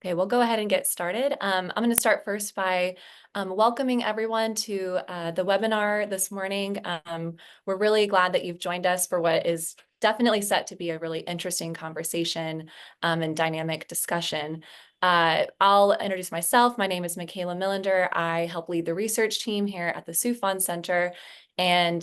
Okay, we'll go ahead and get started. I'm going to start first by welcoming everyone to the webinar this morning. We're really glad that you've joined us for what is definitely set to be a really interesting conversation and dynamic discussion. I'll introduce myself. My name is Michaela Millender. I help lead the research team here at the Soufan Center. And,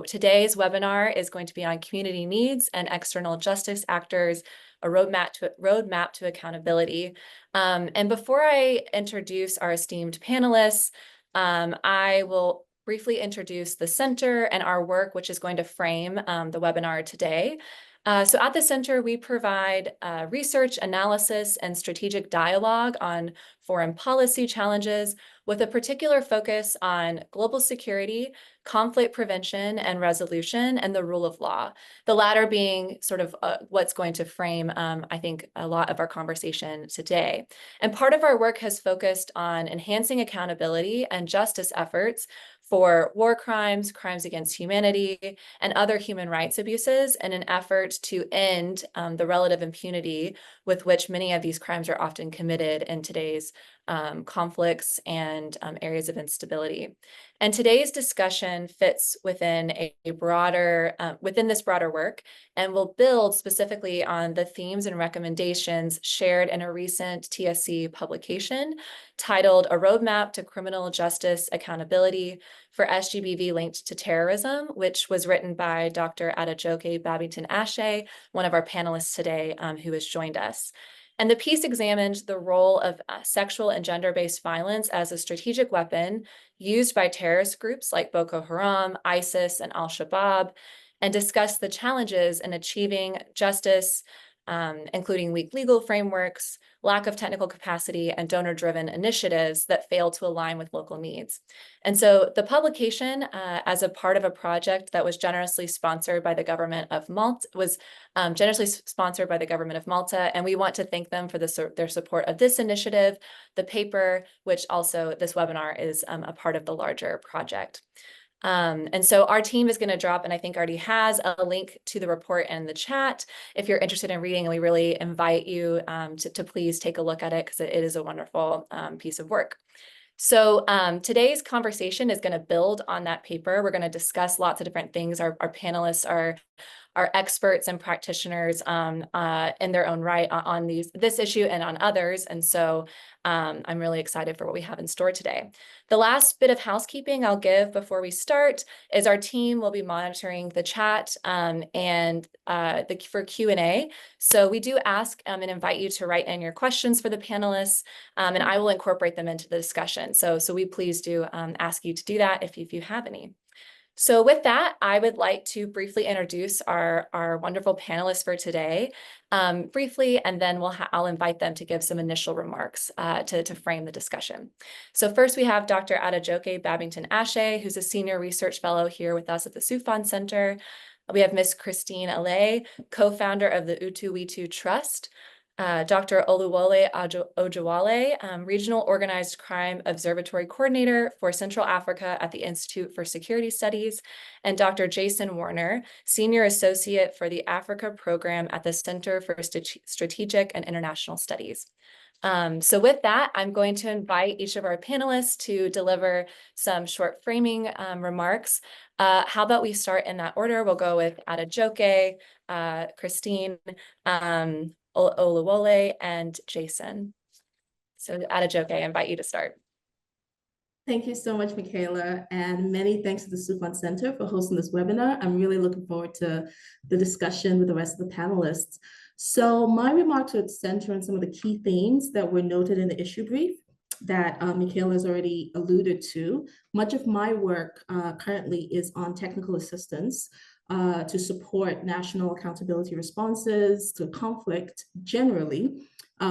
today's webinar is going to be on community needs and external justice actors, a roadmap to accountability. And before I introduce our esteemed panelists, I will briefly introduce the center and our work, which is going to frame the webinar today. So at the center, we provide research, analysis, and strategic dialogue on foreign policy challenges with a particular focus on global security, conflict prevention and resolution, and the rule of law. The latter being sort of what's going to frame, I think, a lot of our conversation today. And part of our work has focused on enhancing accountability and justice efforts for war crimes, crimes against humanity, and other human rights abuses in an effort to end the relative impunity with which many of these crimes are often committed in today's conflicts and areas of instability. And today's discussion fits within within this broader work, and will build specifically on the themes and recommendations shared in a recent TSC publication titled "A Roadmap to Criminal Justice Accountability for SGBV Linked to Terrorism," which was written by Dr. Adejoké Babington-Ashaye, one of our panelists today, who has joined us. And the piece examined the role of sexual and gender-based violence as a strategic weapon used by terrorist groups like Boko Haram, ISIS, and Al-Shabaab, and discussed the challenges in achieving justice, including weak legal frameworks, lack of technical capacity, and donor-driven initiatives that fail to align with local needs. And so the publication, as a part of a project that was generously sponsored by the government of Malta, and we want to thank them for their support of this initiative, the paper, which also this webinar is a part of the larger project. And so our team is going to drop, and I think already has, a link to the report in the chat if you're interested in reading, and we really invite you to please take a look at it because it is a wonderful piece of work. So today's conversation is going to build on that paper. We're going to discuss lots of different things. Our panelists are experts and practitioners in their own right on this issue and on others. And so I'm really excited for what we have in store today. The last bit of housekeeping I'll give before we start is our team will be monitoring the chat for Q&A. So we do ask and invite you to write in your questions for the panelists, and I will incorporate them into the discussion. So we please do ask you to do that if you have any. So with that, I would like to briefly introduce our wonderful panelists for today briefly, and then I'll invite them to give some initial remarks to frame the discussion. So first we have Dr. Adejoké Babington-Ashaye, who's a senior research fellow here with us at the Soufan Center. We have Ms. Christine Alay, co-founder of the Utu-Witu Trust. Dr. Oluwole Ojewale, Regional Organized Crime Observatory Coordinator for Central Africa at the Institute for Security Studies, and Dr. Jason Warner, Senior Associate for the Africa Program at the Center for Strategic and International Studies. So with that, I'm going to invite each of our panelists to deliver some short framing remarks. How about we start in that order? We'll go with Adejoké, Christine, Oluwole, and Jason. So Adejoké, I invite you to start. Thank you so much, Michaela, and many thanks to the Soufan Center for hosting this webinar. I'm really looking forward to the discussion with the rest of the panelists. So my remarks would center on some of the key themes that were noted in the issue brief that Michaela has already alluded to. Much of my work currently is on technical assistance to support national accountability responses to conflict generally.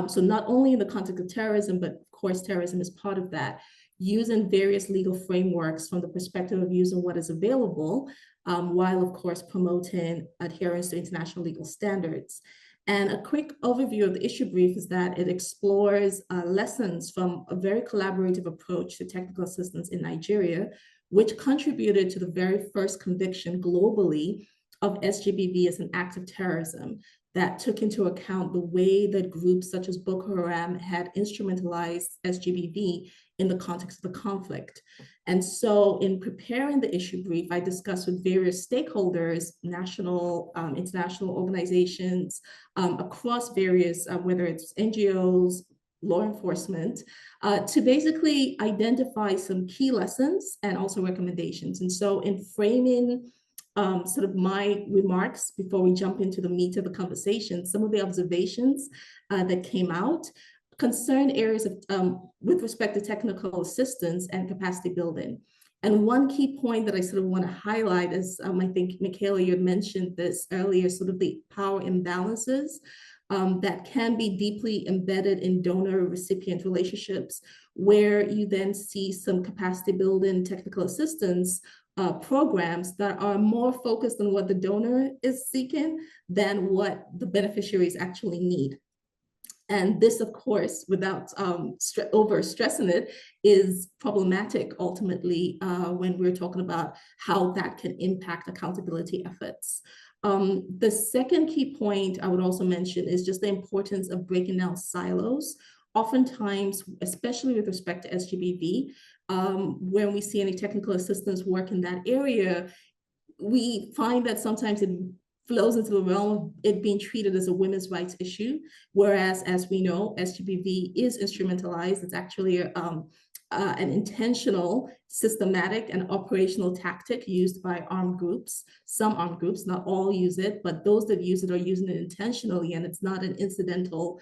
So not only in the context of terrorism, but of course terrorism is part of that, using various legal frameworks from the perspective of using what is available, while of course promoting adherence to international legal standards. And a quick overview of the issue brief is that it explores lessons from a very collaborative approach to technical assistance in Nigeria, which contributed to the very first conviction globally of SGBV as an act of terrorism. that took into account the way that groups such as Boko Haram had instrumentalized SGBV in the context of the conflict. And so in preparing the issue brief, I discussed with various stakeholders, national, international organizations, across various, whether it's NGOs, law enforcement, to basically identify some key lessons and also recommendations. And so in framing sort of my remarks before we jump into the meat of the conversation, some of the observations that came out concern areas of, with respect to technical assistance and capacity building. And one key point that I sort of want to highlight is, I think, Michaela, you had mentioned this earlier, sort of the power imbalances that can be deeply embedded in donor-recipient relationships, where you then see some capacity building technical assistance programs that are more focused on what the donor is seeking than what the beneficiaries actually need. And this, of course, without over-stressing it, is problematic ultimately when we're talking about how that can impact accountability efforts. The second key point I would also mention is just the importance of breaking down silos. Oftentimes, especially with respect to SGBV, when we see any technical assistance work in that area, we find that sometimes it flows into the realm of it being treated as a women's rights issue, whereas, as we know, SGBV is instrumentalized. It's actually an intentional, systematic, and operational tactic used by armed groups. Some armed groups, not all use it, but those that use it are using it intentionally, and it's not an incidental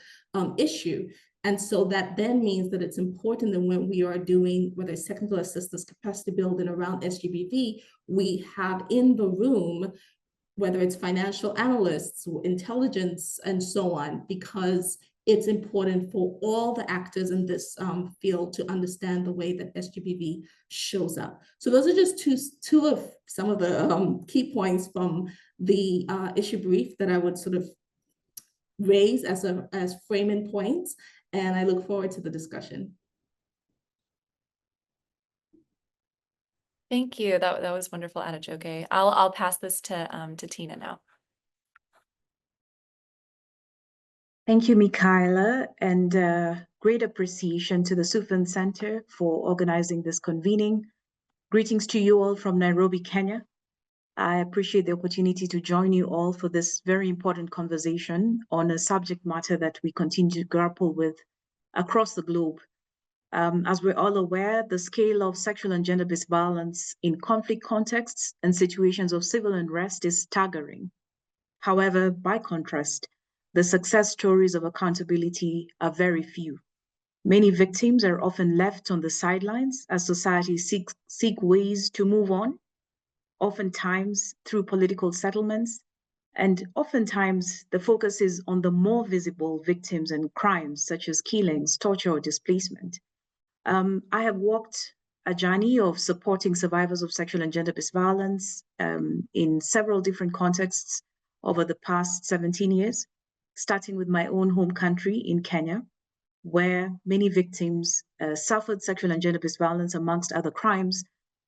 issue. And so that then means that it's important that when we are doing, whether it's technical assistance, capacity building around SGBV, we have in the room, whether it's financial analysts, intelligence, and so on, because it's important for all the actors in this field to understand the way that SGBV shows up. So those are just two of some of the key points from the issue brief that I would sort of raise as framing points, and I look forward to the discussion. Thank you. That was wonderful, Adejoké. I'll pass this to Tina now. Thank you, Michaela, and great appreciation to the Soufan Center for organizing this convening. Greetings to you all from Nairobi, Kenya. I appreciate the opportunity to join you all for this very important conversation on a subject matter that we continue to grapple with across the globe. As we're all aware, the scale of sexual and gender-based violence in conflict contexts and situations of civil unrest is staggering. However, by contrast, the success stories of accountability are very few. Many victims are often left on the sidelines as society seek ways to move on, oftentimes through political settlements, and oftentimes the focus is on the more visible victims and crimes such as killings, torture, or displacement. I have walked a journey of supporting survivors of sexual and gender-based violence in several different contexts over the past 17 years, starting with my own home country in Kenya, where many victims suffered sexual and gender-based violence amongst other crimes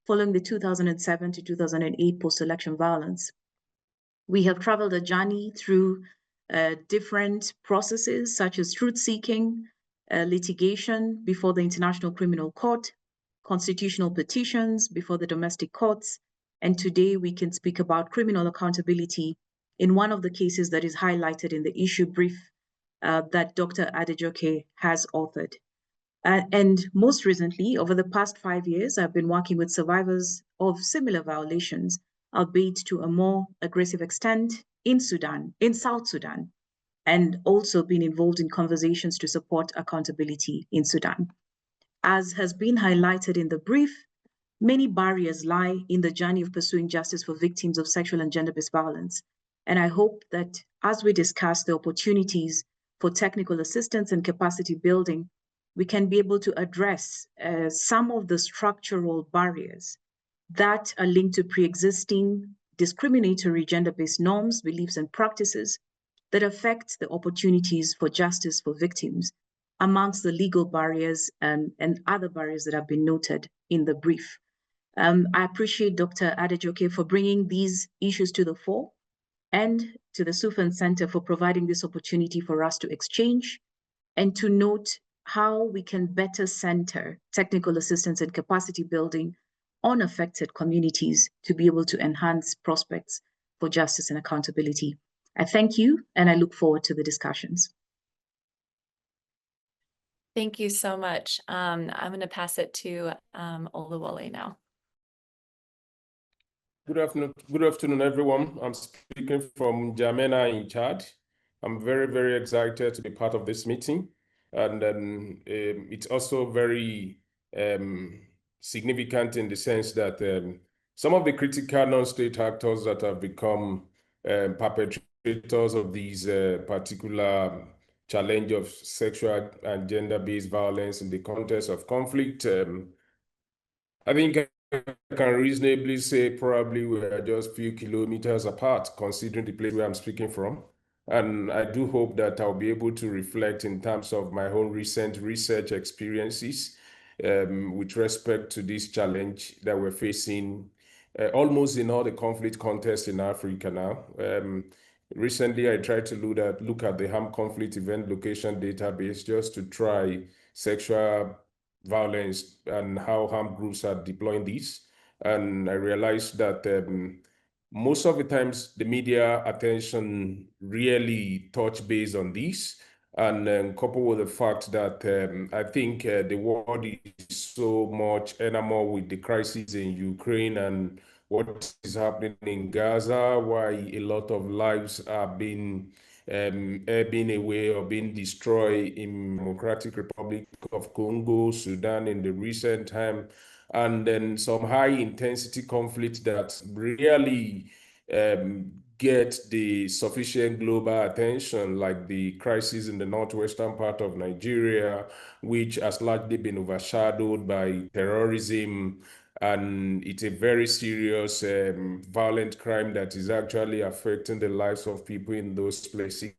following the 2007 to 2008 post-election violence. We have traveled a journey through different processes such as truth-seeking, litigation before the International Criminal Court, constitutional petitions before the domestic courts, and today we can speak about criminal accountability in one of the cases that is highlighted in the issue brief that Dr. Adejoké has authored. And most recently, over the past 5 years, I've been working with survivors of similar violations, albeit to a more aggressive extent in South Sudan, and also been involved in conversations to support accountability in Sudan. As has been highlighted in the brief, many barriers lie in the journey of pursuing justice for victims of sexual and gender-based violence. And I hope that as we discuss the opportunities for technical assistance and capacity building, we can be able to address some of the structural barriers that are linked to pre-existing discriminatory gender-based norms, beliefs, and practices that affect the opportunities for justice for victims amongst the legal barriers and other barriers that have been noted in the brief. I appreciate Dr. Adejoké for bringing these issues to the fore and to the Soufan Center for providing this opportunity for us to exchange and to note how we can better center technical assistance and capacity building on affected communities to be able to enhance prospects for justice and accountability. I thank you, and I look forward to the discussions. Thank you so much. I'm going to pass it to Oluwole now. Good afternoon, everyone. I'm speaking from Jamena in Chad. I'm very, very excited to be part of this meeting. And it's also very significant in the sense that some of the critical non-state actors that have become perpetrators of these particular challenge of sexual and gender-based violence in the context of conflict, I think I can reasonably say probably we are just a few kilometers apart, considering the place where I'm speaking from. And I do hope that I'll be able to reflect in terms of my own recent research experiences with respect to this challenge that we're facing almost in all the conflict contexts in Africa now. Recently, I tried to look at the Harm Conflict Event Location Database just to try sexual violence and how harm groups are deploying these. And I realized that most of the times the media attention really touch base on these, and coupled with the fact that I think the world is so much enamored with the crisis in Ukraine and what is happening in Gaza, why a lot of lives are being away or being destroyed in Democratic Republic of Congo, Sudan in the recent time, and then some high intensity conflict that really get the sufficient global attention, like the crisis in the northwestern part of Nigeria, which has largely been overshadowed by terrorism. And it's a very serious violent crime that is actually affecting the lives of people in those places.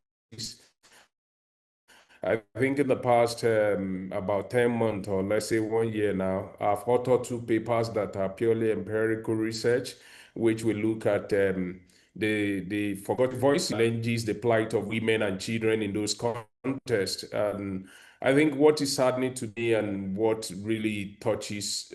I think in the past about 10 months or let's say 1 year now, I've authored 2 papers that are purely empirical research, which will look at the forgotten voice challenges, the plight of women and children in those contexts. And I think what is saddening to me and what really touches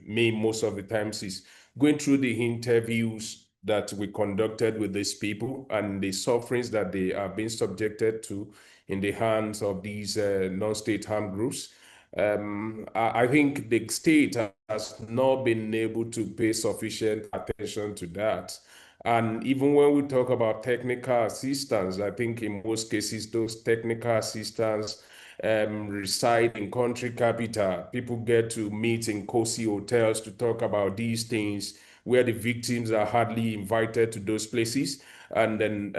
me most of the times is going through the interviews that we conducted with these people and the sufferings that they are being subjected to in the hands of these non-state harm groups. I think the state has not been able to pay sufficient attention to that. And even when we talk about technical assistance, I think in most cases, those technical assistance reside in country capital. People get to meet in cozy hotels to talk about these things where the victims are hardly invited to those places. And then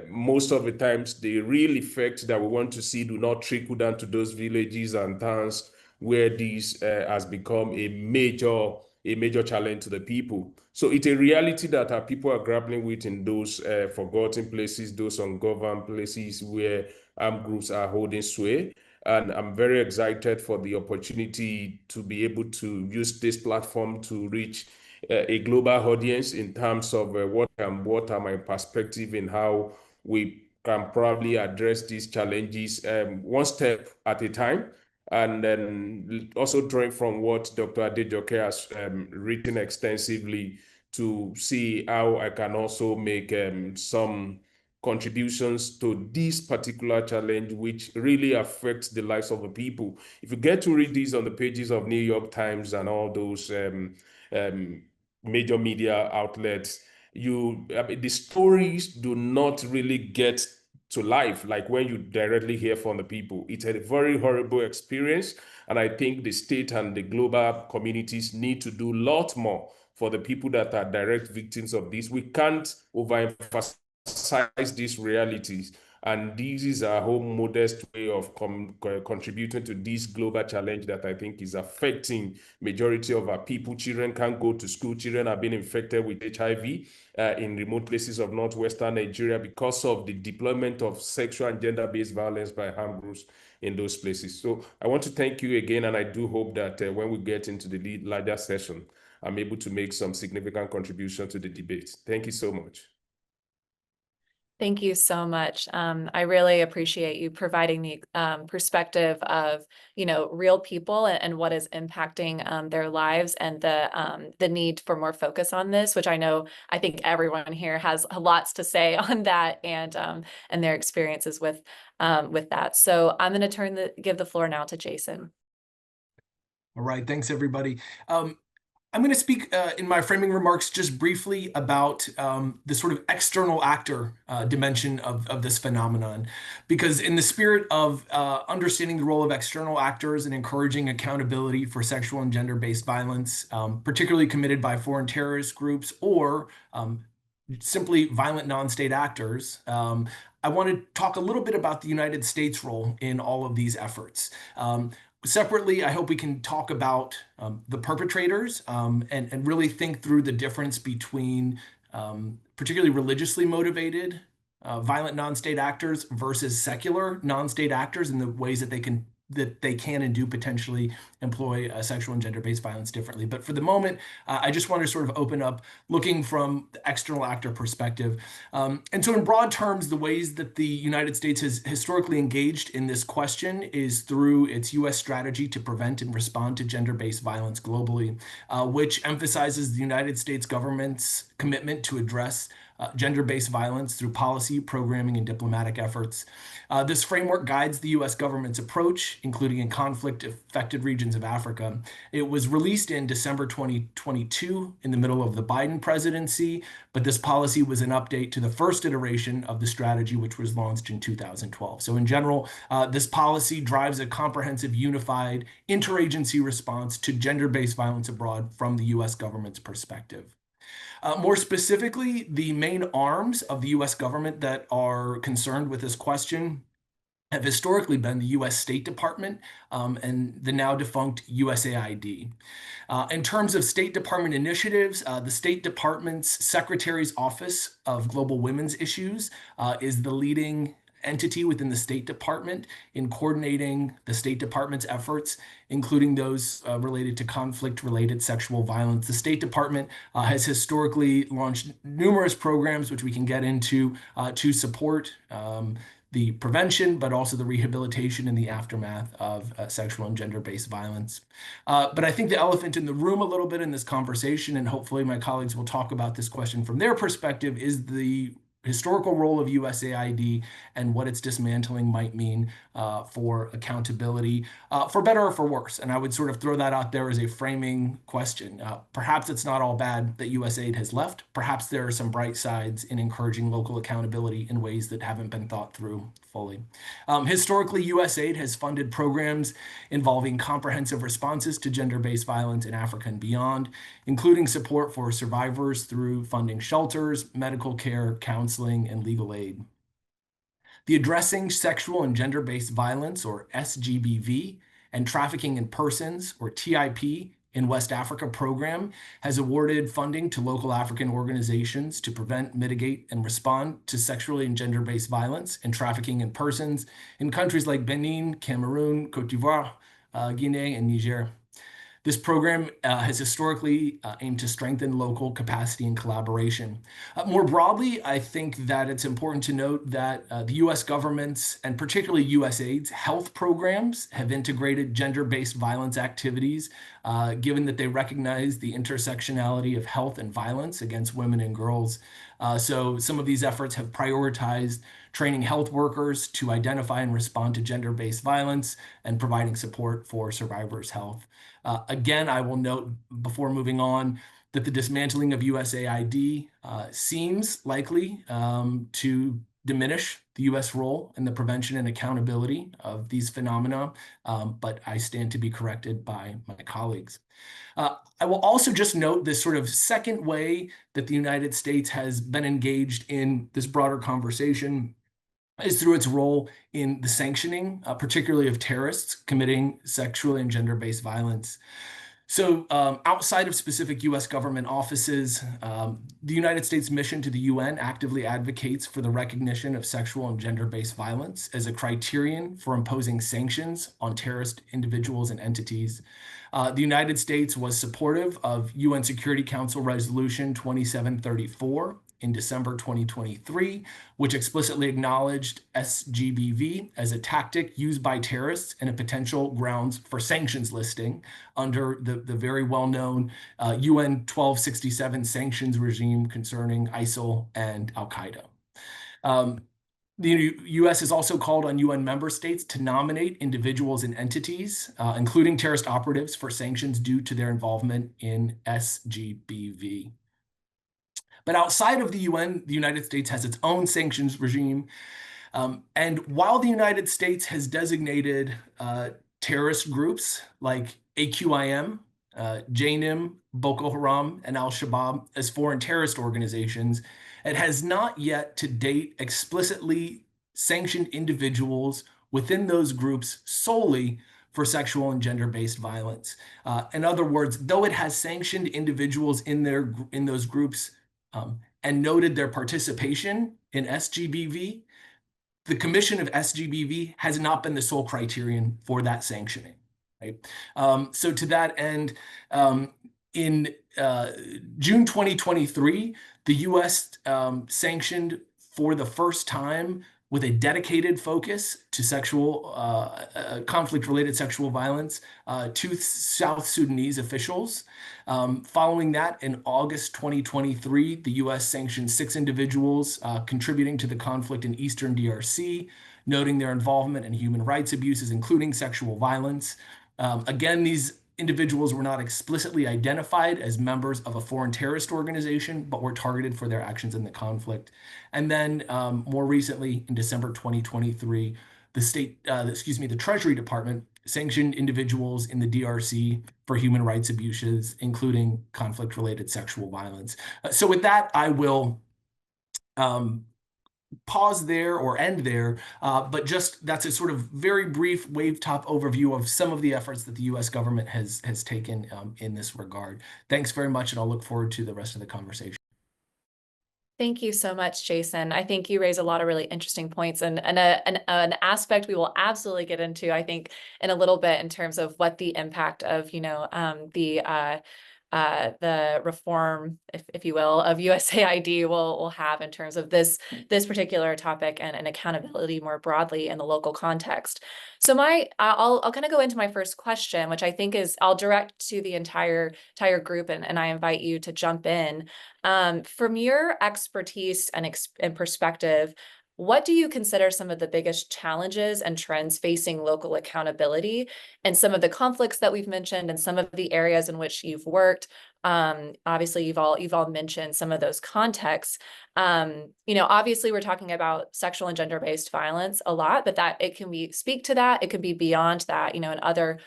most of the times, the real effects that we want to see do not trickle down to those villages and towns where this has become a major challenge to the people. So it's a reality that our people are grappling with in those forgotten places, those ungoverned places where armed groups are holding sway. And I'm very excited for the opportunity to be able to use this platform to reach a global audience in terms of what are my perspective in how we can probably address these challenges one step at a time. And then also drawing from what Dr. Adejoké has written extensively to see how I can also make some contributions to this particular challenge, which really affects the lives of the people. If you get to read these on the pages of New York Times and all those major media outlets, the stories do not really get to life like when you directly hear from the people. It's a very horrible experience, and I think the state and the global communities need to do a lot more for the people that are direct victims of this. We can't overemphasize these realities, and this is our whole modest way of contributing to this global challenge that I think is affecting majority of our people. Children can't go to school. Children are being infected with HIV in remote places of northwestern Nigeria because of the deployment of sexual and gender-based violence by harm groups in those places. So I want to thank you again, and I do hope that when we get into the larger session, I'm able to make some significant contribution to the debate. Thank you so much. Thank you so much. I really appreciate you providing the perspective of, real people and what is impacting their lives, and the need for more focus on this, which I think everyone here has lots to say on that, and their experiences with that. So I'm going to give the floor now to Jason. All right, thanks everybody. I'm going to speak in my framing remarks just briefly about the sort of external actor dimension of this phenomenon, because in the spirit of understanding the role of external actors and encouraging accountability for sexual and gender-based violence, particularly committed by foreign terrorist groups or simply violent non-state actors, I want to talk a little bit about the United States' role in all of these efforts. Separately, I hope we can talk about the perpetrators and really think through the difference between particularly religiously motivated violent non-state actors versus secular non-state actors, and the ways that they can and do potentially employ sexual and gender-based violence differently. But for the moment, I just want to sort of open up looking from the external actor perspective. And so in broad terms, the ways that the United States has historically engaged in this question is through its U.S. strategy to prevent and respond to gender-based violence globally, which emphasizes the United States government's commitment to address gender-based violence through policy, programming, and diplomatic efforts. This framework guides the U.S. government's approach, including in conflict-affected regions of Africa. It was released in December 2022 in the middle of the Biden presidency, but this policy was an update to the first iteration of the strategy, which was launched in 2012. So in general, this policy drives a comprehensive, unified, interagency response to gender-based violence abroad from the U.S. government's perspective. More specifically, the main arms of the U.S. government that are concerned with this question have historically been the U.S. State Department and the now defunct USAID. In terms of State Department initiatives, the State Department's Secretary's Office of Global Women's Issues is the leading entity within the State Department in coordinating the State Department's efforts, including those related to conflict-related sexual violence. The State Department has historically launched numerous programs, which we can get into, to support the prevention, but also the rehabilitation in the aftermath of sexual and gender-based violence. But I think the elephant in the room a little bit in this conversation, and hopefully my colleagues will talk about this question from their perspective, is the historical role of USAID and what its dismantling might mean for accountability, for better or for worse. And I would sort of throw that out there as a framing question. Perhaps it's not all bad that USAID has left. Perhaps there are some bright sides in encouraging local accountability in ways that haven't been thought through fully. Historically, USAID has funded programs involving comprehensive responses to gender-based violence in Africa and beyond, including support for survivors through funding shelters, medical care, counseling, and legal aid. The Addressing Sexual and Gender-Based Violence, or SGBV, and Trafficking in Persons, or TIP, in West Africa program has awarded funding to local African organizations to prevent, mitigate, and respond to sexually and gender-based violence and trafficking in persons in countries like Benin, Cameroon, Cote d'Ivoire, Guinea, and Niger. This program has historically aimed to strengthen local capacity and collaboration. More broadly, I think that it's important to note that the U.S. government's, and particularly USAID's, health programs have integrated gender-based violence activities, given that they recognize the intersectionality of health and violence against women and girls. So some of these efforts have prioritized training health workers to identify and respond to gender-based violence and providing support for survivors' health. Again, I will note before moving on that the dismantling of USAID seems likely to diminish the U.S. role in the prevention and accountability of these phenomena, but I stand to be corrected by my colleagues. I will also just note this sort of second way that the United States has been engaged in this broader conversation is through its role in the sanctioning, particularly of terrorists committing sexual and gender-based violence. So outside of specific U.S. government offices, the United States mission to the UN actively advocates for the recognition of sexual and gender-based violence as a criterion for imposing sanctions on terrorist individuals and entities. The United States was supportive of UN Security Council Resolution 2734 in December 2023, which explicitly acknowledged SGBV as a tactic used by terrorists and a potential grounds for sanctions listing under the very well-known UN 1267 sanctions regime concerning ISIL and Al-Qaeda. The U.S. has also called on UN member states to nominate individuals and entities, including terrorist operatives, for sanctions due to their involvement in SGBV. But outside of the UN, the United States has its own sanctions regime. And while the United States has designated terrorist groups like AQIM, JNIM, Boko Haram, and Al-Shabaab as foreign terrorist organizations, it has not yet to date explicitly sanctioned individuals within those groups solely for sexual and gender-based violence. In other words, though it has sanctioned individuals in those groups and noted their participation in SGBV, the commission of SGBV has not been the sole criterion for that sanctioning. Right? So to that end, in June 2023, the U.S. sanctioned for the first time with a dedicated focus to conflict-related sexual violence, 2 South Sudanese officials. Following that, in August 2023, the U.S. sanctioned 6 individuals contributing to the conflict in Eastern DRC, noting their involvement in human rights abuses, including sexual violence. Again, these individuals were not explicitly identified as members of a foreign terrorist organization, but were targeted for their actions in the conflict. And then more recently, in December 2023, the Treasury Department sanctioned individuals in the DRC for human rights abuses, including conflict-related sexual violence. So with that, I will pause there or end there, but that's a sort of very brief wave-top overview of some of the efforts that the U.S. government has taken in this regard. Thanks very much, and I'll look forward to the rest of the conversation. Thank you so much, Jason. I think you raise a lot of really interesting points and an aspect we will absolutely get into, I think, in a little bit in terms of what the impact of, the reform, if you will, of USAID will have in terms of this particular topic and accountability more broadly in the local context. So I'll kind of go into my first question, which I think is I'll direct to the entire group, and I invite you to jump in. From your expertise and perspective, what do you consider some of the biggest challenges and trends facing local accountability and some of the conflicts that we've mentioned and some of the areas in which you've worked? Obviously, you've all mentioned some of those contexts. Obviously, we're talking about sexual and gender-based violence a lot, but that it can speak to that. It could be beyond that, and other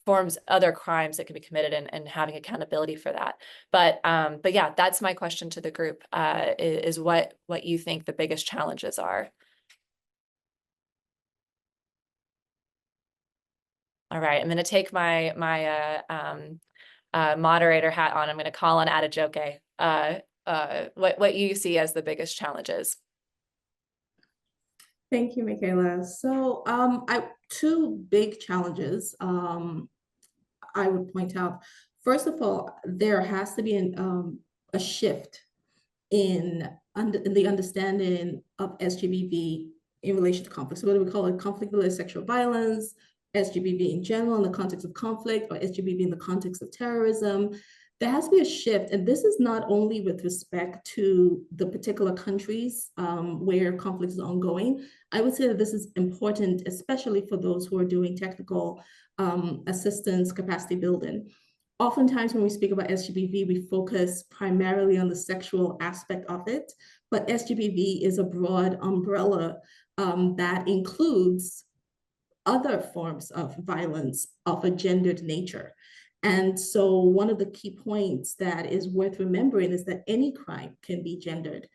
forms, other crimes that can be committed and having accountability for that. But yeah, that's my question to the group, is what you think the biggest challenges are. All right, I'm going to take my moderator hat on. I'm going to call on Adejoké. What you see as the biggest challenges? Thank you, Michaela. So 2 big challenges I would point out. First of all, there has to be a shift in the understanding of SGBV in relation to conflict. So whether we call it conflict-related sexual violence, SGBV in general in the context of conflict, or SGBV in the context of terrorism, there has to be a shift. And this is not only with respect to the particular countries where conflict is ongoing. I would say that this is important, especially for those who are doing technical assistance, capacity building. Oftentimes when we speak about SGBV, we focus primarily on the sexual aspect of it, but SGBV is a broad umbrella that includes other forms of violence of a gendered nature. And so one of the key points that is worth remembering is that any crime can be gendered.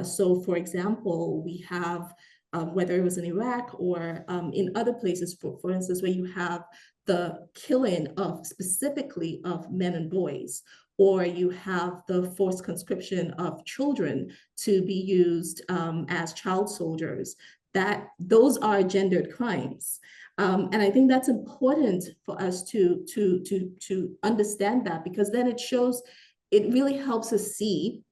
So for example, we have, whether it was in Iraq or in other places, for instance, where you have the killing specifically of men and boys, or you have the forced conscription of children to be used as child soldiers, that those are gendered crimes. And I think that's important for us to understand that, because then it really helps us see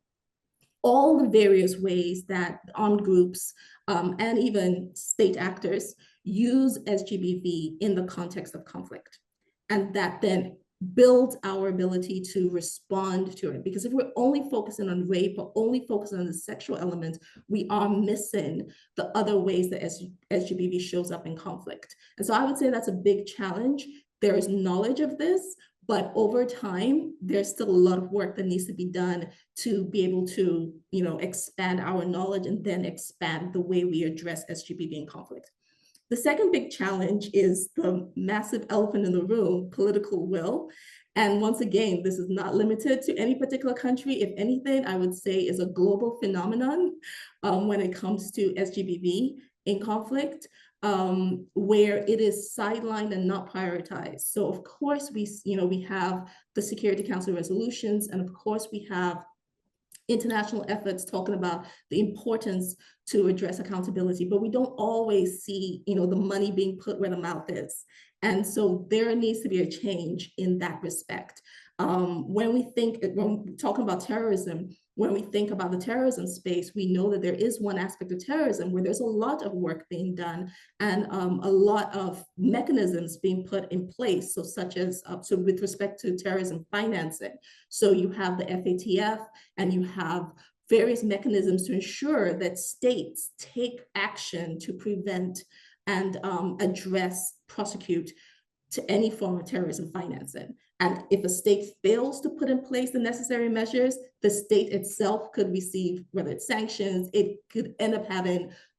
all the various ways that armed groups and even state actors use SGBV in the context of conflict. And that then builds our ability to respond to it. Because if we're only focusing on rape or only focusing on the sexual element, we are missing the other ways that SGBV shows up in conflict. And so I would say that's a big challenge. There is knowledge of this, but over time, there's still a lot of work that needs to be done to be able to, expand our knowledge and then expand the way we address SGBV in conflict. The second big challenge is the massive elephant in the room, political will. And once again, this is not limited to any particular country. If anything, I would say is a global phenomenon when it comes to SGBV in conflict, where it is sidelined and not prioritized. So of course, we have the Security Council resolutions, and of course we have international efforts talking about the importance to address accountability, but we don't always see, the money being put where the mouth is. And so there needs to be a change in that respect. When we're talking about terrorism, when we think about the terrorism space, we know that there is one aspect of terrorism where there's a lot of work being done and a lot of mechanisms being put in place. So such as, so with respect to terrorism financing. So you have the FATF and you have various mechanisms to ensure that states take action to prevent and address, prosecute to any form of terrorism financing. And if a state fails to put in place the necessary measures, the state itself could receive, whether it's sanctions, it could end up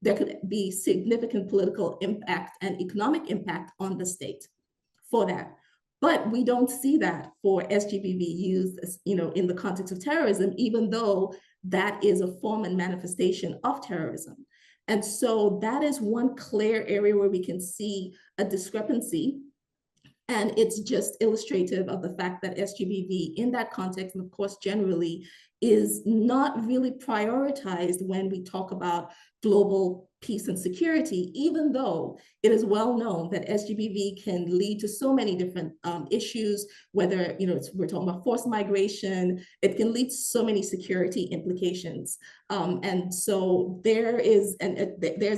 there could be significant political impact and economic impact on the state for that. But we don't see that for SGBV used, in the context of terrorism, even though that is a form and manifestation of terrorism. And so that is one clear area where we can see a discrepancy. And it's just illustrative of the fact that SGBV in that context, and of course, generally, is not really prioritized when we talk about global peace and security, even though it is well known that SGBV can lead to so many different issues, whether we're talking about forced migration, it can lead to so many security implications. And so there's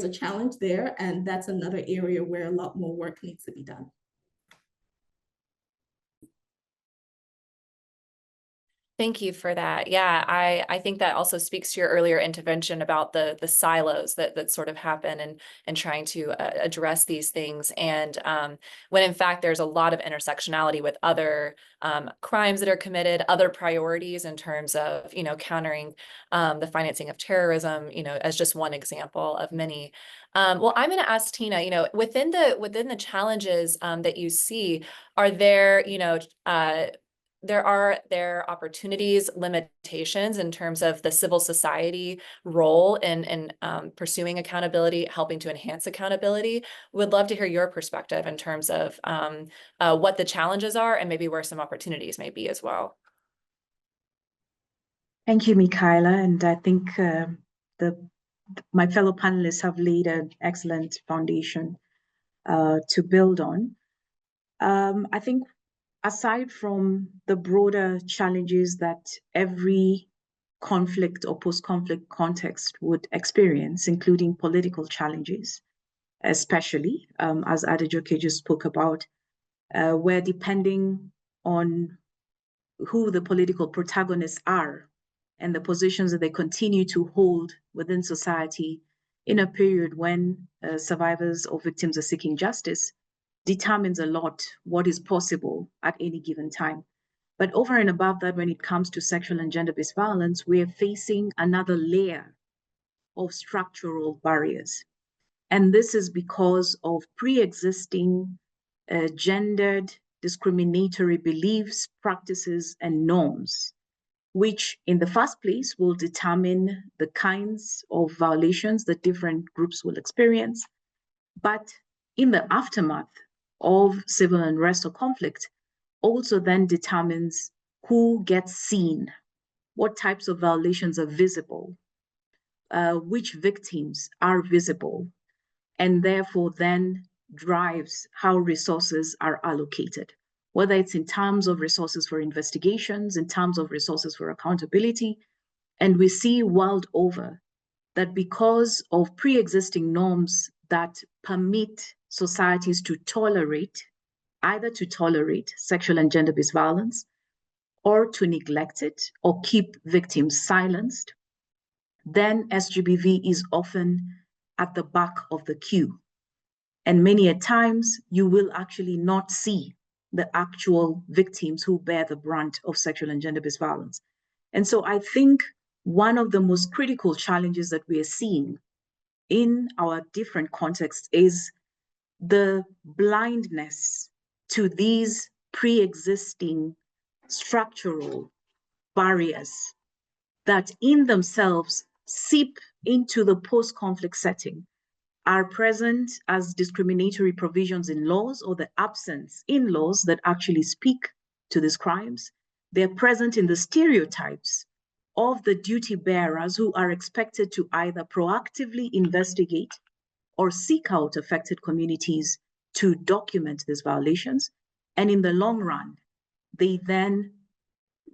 a challenge there, and that's another area where a lot more work needs to be done. Thank you for that. Yeah, I think that also speaks to your earlier intervention about the silos that sort of happen and trying to address these things. And when in fact, there's a lot of intersectionality with other crimes that are committed, other priorities in terms of, countering the financing of terrorism, as just one example of many. Well, I'm going to ask Tina, within the challenges that you see, are there, are there opportunities, limitations in terms of the civil society role in pursuing accountability, helping to enhance accountability? Would love to hear your perspective in terms of what the challenges are and maybe where some opportunities may be as well. Thank you, Michaela. And I think my fellow panelists have laid an excellent foundation to build on. I think aside from the broader challenges that every conflict or post-conflict context would experience, including political challenges, especially, as Adejoké just spoke about, where depending on who the political protagonists are and the positions that they continue to hold within society in a period when survivors or victims are seeking justice, determines a lot what is possible at any given time. But over and above that, when it comes to sexual and gender-based violence, we are facing another layer of structural barriers. And this is because of pre-existing gendered discriminatory beliefs, practices, and norms, which in the first place will determine the kinds of violations that different groups will experience. But in the aftermath of civil unrest or conflict, also then determines who gets seen, what types of violations are visible, which victims are visible, and therefore then drives how resources are allocated, whether it's in terms of resources for investigations, in terms of resources for accountability, And we see world over that because of pre-existing norms that permit societies to tolerate, either to tolerate sexual and gender-based violence, or to neglect it, or keep victims silenced, then SGBV is often at the back of the queue. And many a times you will actually not see the actual victims who bear the brunt of sexual and gender-based violence. And so I think one of the most critical challenges that we are seeing in our different contexts is the blindness to these pre-existing structural barriers that in themselves seep into the post-conflict setting, are present as discriminatory provisions in laws or the absence in laws that actually speak to these crimes. They're present in the stereotypes of the duty bearers who are expected to either proactively investigate or seek out affected communities to document these violations. And in the long run, they then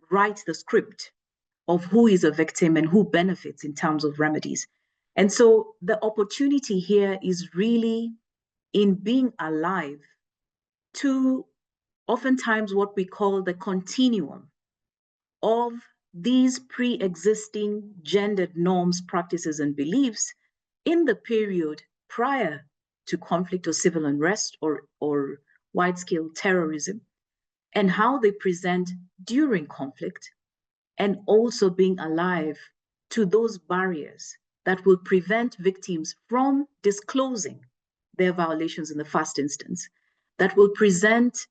write the script of who is a victim and who benefits in terms of remedies. And so the opportunity here is really in being alive to oftentimes what we call the continuum of these pre-existing gendered norms, practices, and beliefs in the period prior to conflict or civil unrest or wide-scale terrorism, and how they present during conflict, and also being alive to those barriers that will prevent victims from disclosing their violations in the first instance, that will present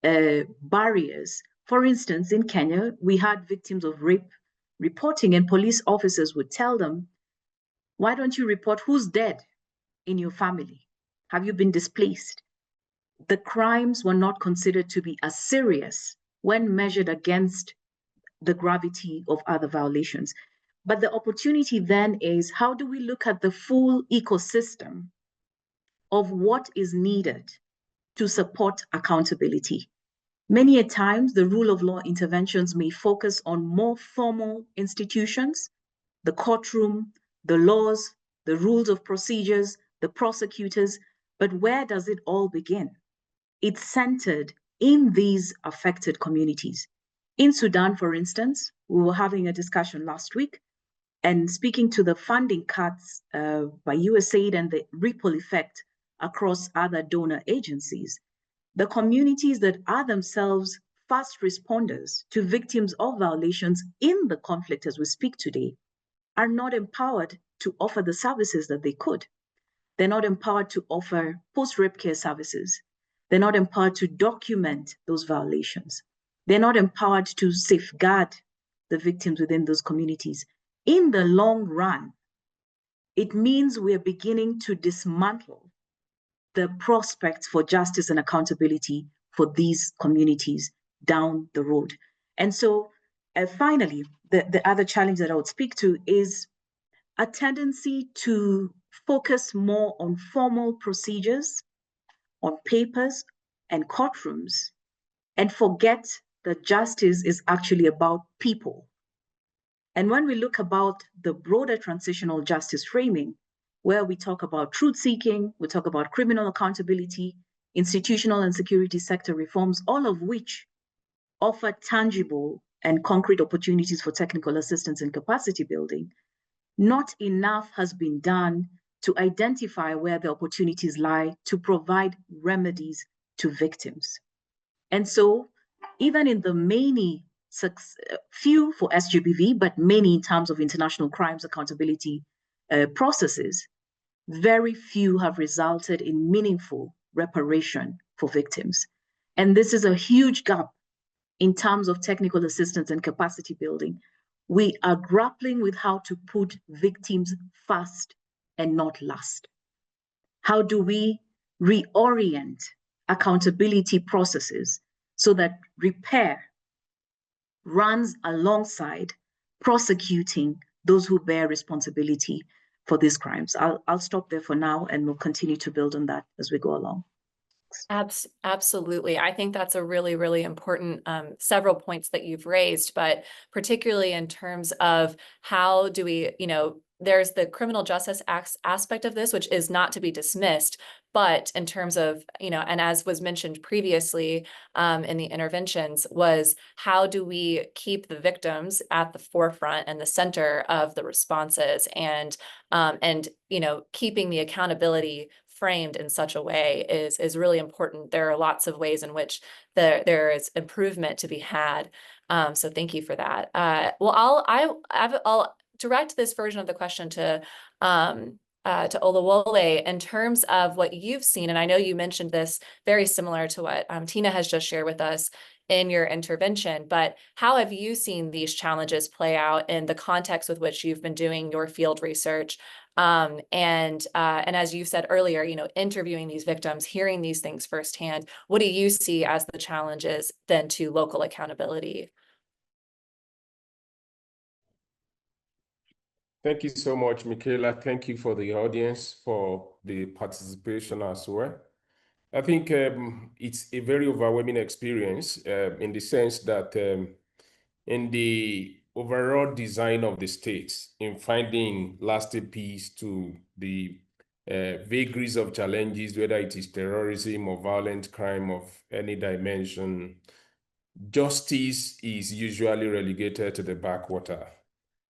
barriers. For instance, in Kenya, we had victims of rape reporting, and police officers would tell them, why don't you report who's dead in your family? Have you been displaced? The crimes were not considered to be as serious when measured against the gravity of other violations. But the opportunity then is, how do we look at the full ecosystem of what is needed to support accountability? Many a times, the rule of law interventions may focus on more formal institutions, the courtroom, the laws, the rules of procedures, the prosecutors, but where does it all begin? It's centered in these affected communities. In Sudan, for instance, we were having a discussion last week and speaking to the funding cuts by USAID and the ripple effect across other donor agencies. The communities that are themselves fast responders to victims of violations in the conflict as we speak today are not empowered to offer the services that they could. They're not empowered to offer post-rape care services. They're not empowered to document those violations. They're not empowered to safeguard the victims within those communities. In the long run, it means we're beginning to dismantle the prospects for justice and accountability for these communities down the road. And so finally, the other challenge that I would speak to is a tendency to focus more on formal procedures, on papers and courtrooms, and forget that justice is actually about people. And when we look about the broader transitional justice framing, where we talk about truth-seeking, we talk about criminal accountability, institutional and security sector reforms, all of which offer tangible and concrete opportunities for technical assistance and capacity building, not enough has been done to identify where the opportunities lie to provide remedies to victims. And so, even in the many, few for SGBV, but many in terms of international crimes accountability processes, very few have resulted in meaningful reparation for victims. And this is a huge gap in terms of technical assistance and capacity building. We are grappling with how to put victims first and not last. How do we reorient accountability processes so that repair runs alongside prosecuting those who bear responsibility for these crimes? I'll stop there for now, and we'll continue to build on that as we go along. Absolutely. I think that's a really, really important several points that you've raised, but particularly in terms of how do we, there's the criminal justice aspect of this, which is not to be dismissed, but in terms of, and as was mentioned previously in the interventions, was how do we keep the victims at the forefront and the center of the responses, and keeping the accountability framed in such a way is really important. There are lots of ways in which there is improvement to be had. So thank you for that. Well, I'll direct this version of the question to Olawole in terms of what you've seen. And I know you mentioned this very similar to what Tina has just shared with us in your intervention, but how have you seen these challenges play out in the context with which you've been doing your field research? And as you said earlier, interviewing these victims, hearing these things firsthand, what do you see as the challenges then to local accountability? Thank you so much, Michaela. Thank you for the audience for the participation as well. I think it's a very overwhelming experience in the sense that in the overall design of the states, in finding lasting peace to the vagaries of challenges, whether it is terrorism or violent crime of any dimension, justice is usually relegated to the backwater.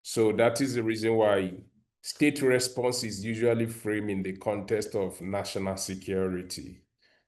So that is the reason why state response is usually framed in the context of national security.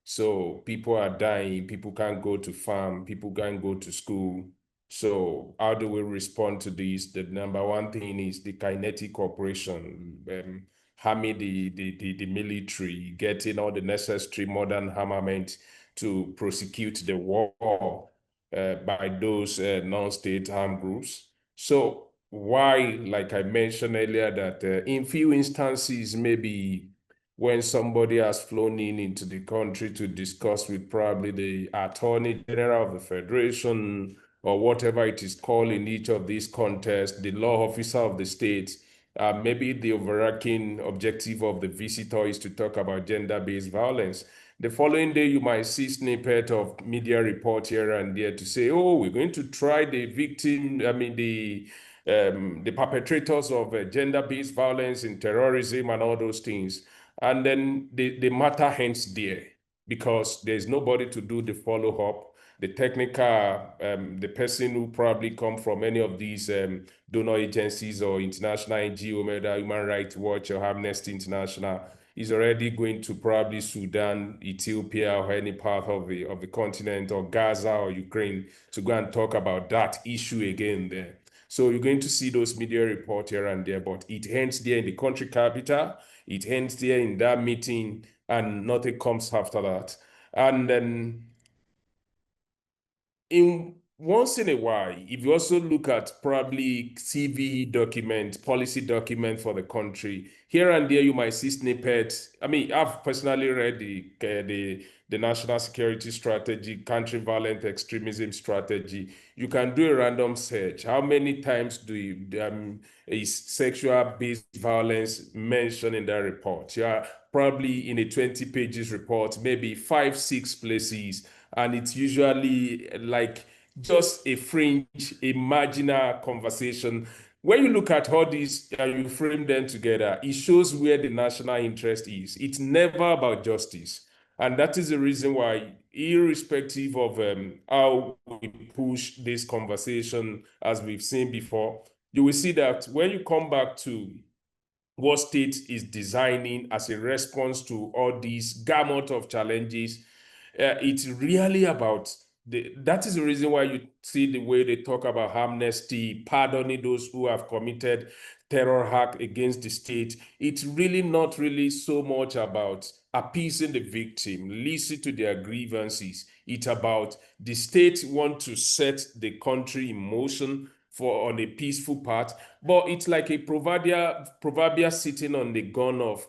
So people are dying, people can't go to farm, people can't go to school. So how do we respond to this? The number one thing is the kinetic operation, harming the military, getting all the necessary modern armament to prosecute the war by those non-state armed groups. So why, like I mentioned earlier, that in few instances, maybe when somebody has flown into the country to discuss with probably the Attorney General of the Federation or whatever it is called in each of these contests, the law officer of the state, maybe the overarching objective of the visitor is to talk about gender-based violence. The following day, you might see snippet of media report here and there to say, oh, we're going to try the victim, the perpetrators of gender-based violence and terrorism and all those things. And then the matter ends there because there's nobody to do the follow-up. The technical, the person who probably come from any of these donor agencies or international NGO, whether Human Rights Watch or Amnesty International, is already going to probably Sudan, Ethiopia, or any part of the continent, or Gaza or Ukraine, to go and talk about that issue again there. So you're going to see those media reports here and there, but it ends there in the country capital, it ends there in that meeting, and nothing comes after that. And then once in a while, if you also look at probably CV document, policy document for the country, here and there you might see snippets. I mean, I've personally read the national security strategy, country violent extremism strategy. You can do a random search. How many times is sexual-based violence mentioned in that report? Yeah, probably in a 20 pages report, maybe 5-6 places. And it's usually like just a fringe, a marginal conversation. When you look at all these and you frame them together, it shows where the national interest is. It's never about justice. And that is the reason why, irrespective of how we push this conversation, as we've seen before, you will see that when you come back to what state is designing as a response to all these gamut of challenges, it's really about that is the reason why you see the way they talk about amnesty, pardoning those who have committed terror act against the state. It's really not really so much about appeasing the victim, listen to their grievances. It's about the state want to set the country in motion on a peaceful path, but it's like a proverbial sitting on the gun of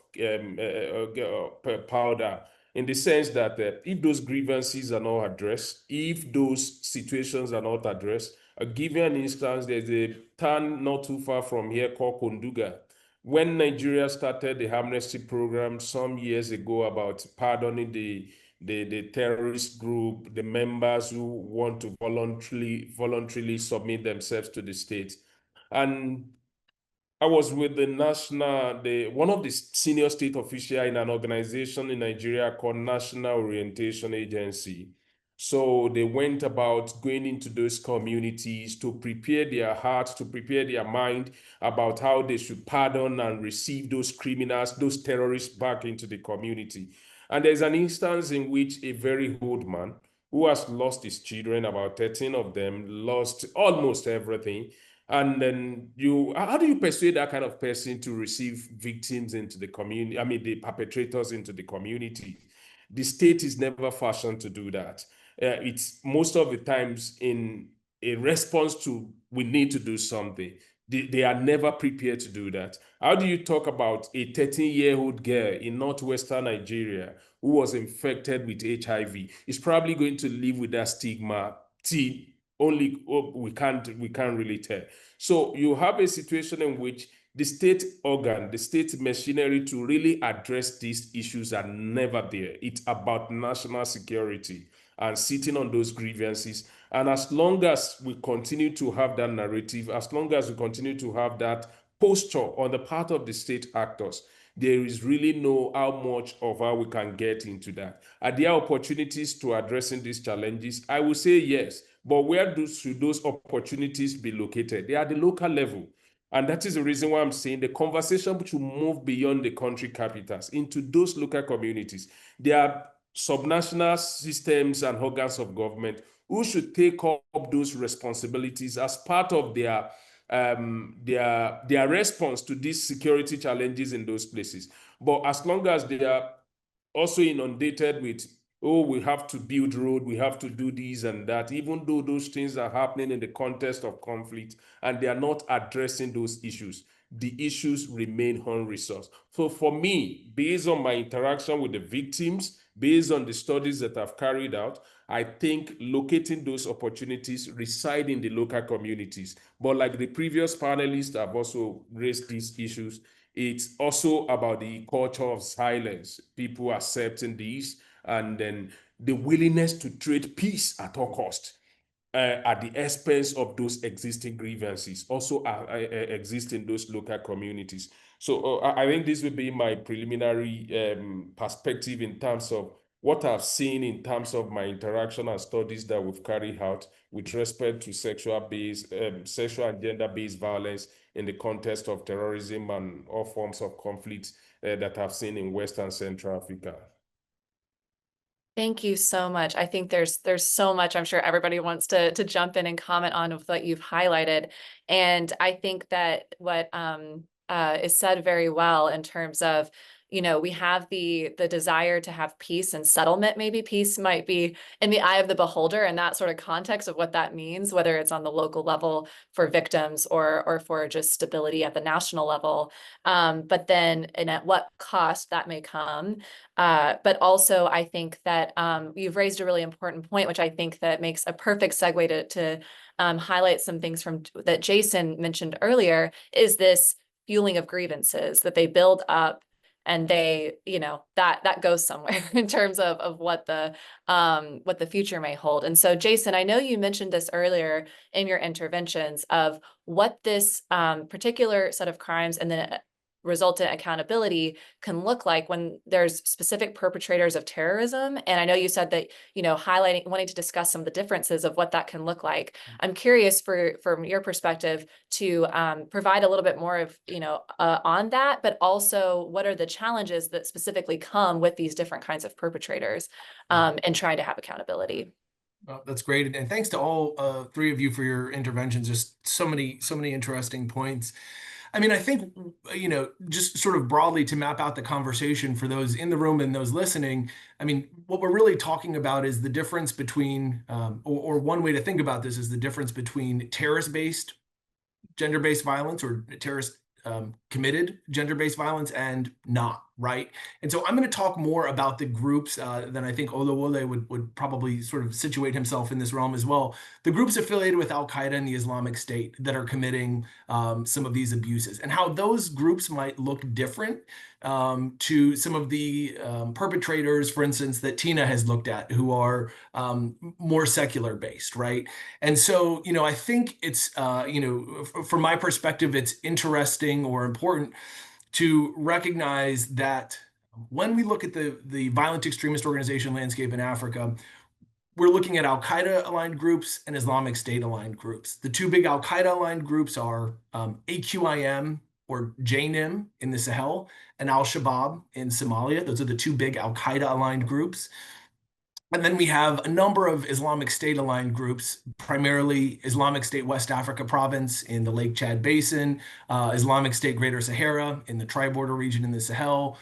powder, in the sense that if those grievances are not addressed, if those situations are not addressed, I'll give you an instance. There's a town not too far from here called Konduga. When Nigeria started the amnesty program some years ago about pardoning the the terrorist group, the members who want to voluntarily submit themselves to the state. And I was with one of the senior state officials in an organization in Nigeria called National Orientation Agency. So they went about going into those communities to prepare their hearts, to prepare their mind about how they should pardon and receive those criminals, those terrorists back into the community. And there's an instance in which a very old man who has lost his children, about 13 of them, lost almost everything. And then how do you persuade that kind of person to receive victims into the community? I mean, the perpetrators into the community. The state is never fashioned to do that. It's most of the times in a response to, we need to do something. They are never prepared to do that. How do you talk about a 13-year-old girl in northwestern Nigeria who was infected with HIV? Is probably going to live with that stigma only we can't really tell. So you have a situation in which the state organ, the state machinery to really address these issues are never there. It's about national security and sitting on those grievances. And as long as we continue to have that narrative, as long as we continue to have that posture on the part of the state actors, there is really no how much of how we can get into that. Are there opportunities to addressing these challenges? I will say yes, but where should those opportunities be located? They are at the local level. And that is the reason why I'm saying the conversation should move beyond the country capitals into those local communities. There are subnational systems and organs of government who should take up those responsibilities as part of their response to these security challenges in those places. But as long as they are also inundated with, oh, we have to build road, we have to do this and that, even though those things are happening in the context of conflict and they are not addressing those issues, the issues remain unresolved. So for me, based on my interaction with the victims, based on the studies that I've carried out, I think locating those opportunities reside in the local communities. But like the previous panelists have also raised these issues, it's also about the culture of silence, people accepting these, and then the willingness to trade peace at all cost. At the expense of those existing grievances, also exist in those local communities. So I think this would be my preliminary perspective in terms of what I've seen in terms of my interaction and studies that we've carried out with respect to sexual and gender-based violence in the context of terrorism and all forms of conflict that I've seen in West and Central Africa. Thank you so much. I think there's so much I'm sure everybody wants to jump in and comment on with what you've highlighted. And I think that what is said very well in terms of, you know, we have the desire to have peace and settlement. Maybe peace might be in the eye of the beholder and that sort of context of what that means, whether it's on the local level for victims or for just stability at the national level. But then, and at what cost that may come. But also, I think that you've raised a really important point, which I think that makes a perfect segue to highlight some things that Jason mentioned earlier, is this fueling of grievances that they build up. And they, you know, that goes somewhere in terms of what the future may hold. And so, Jason, I know you mentioned this earlier in your interventions of what this particular set of crimes and then resultant accountability can look like when there's specific perpetrators of terrorism. And I know you said that, you know, wanting to discuss some of the differences of what that can look like. I'm curious from your perspective to provide a little bit more of, you know, on that, but also what are the challenges that specifically come with these different kinds of perpetrators and trying to have accountability. Oh, that's great. And thanks to all three of you for your interventions. Just so many interesting points. I mean, I think, you know, just sort of broadly to map out the conversation for those in the room and those listening, I mean, what we're really talking about is the difference between, or one way to think about this is the difference between terrorist-based, gender-based violence or terrorist committed gender-based violence and not, right? And so I'm going to talk more about the groups than I think Olawole would probably sort of situate himself in this realm as well. The groups affiliated with Al-Qaeda and the Islamic State that are committing some of these abuses, and how those groups might look different to some of the perpetrators, for instance, that Tina has looked at, who are more secular based, right? And so, I think it's, from my perspective, it's interesting or important to recognize that when we look at the violent extremist organization landscape in Africa, we're looking at Al-Qaeda aligned groups and Islamic State aligned groups. The two big Al-Qaeda aligned groups are AQIM or JNIM in the Sahel and Al-Shabaab in Somalia. Those are the two big Al-Qaeda aligned groups. And then we have a number of Islamic State aligned groups, primarily Islamic State West Africa province in the Lake Chad Basin, Islamic State Greater Sahara in the tri-border region in the Sahel,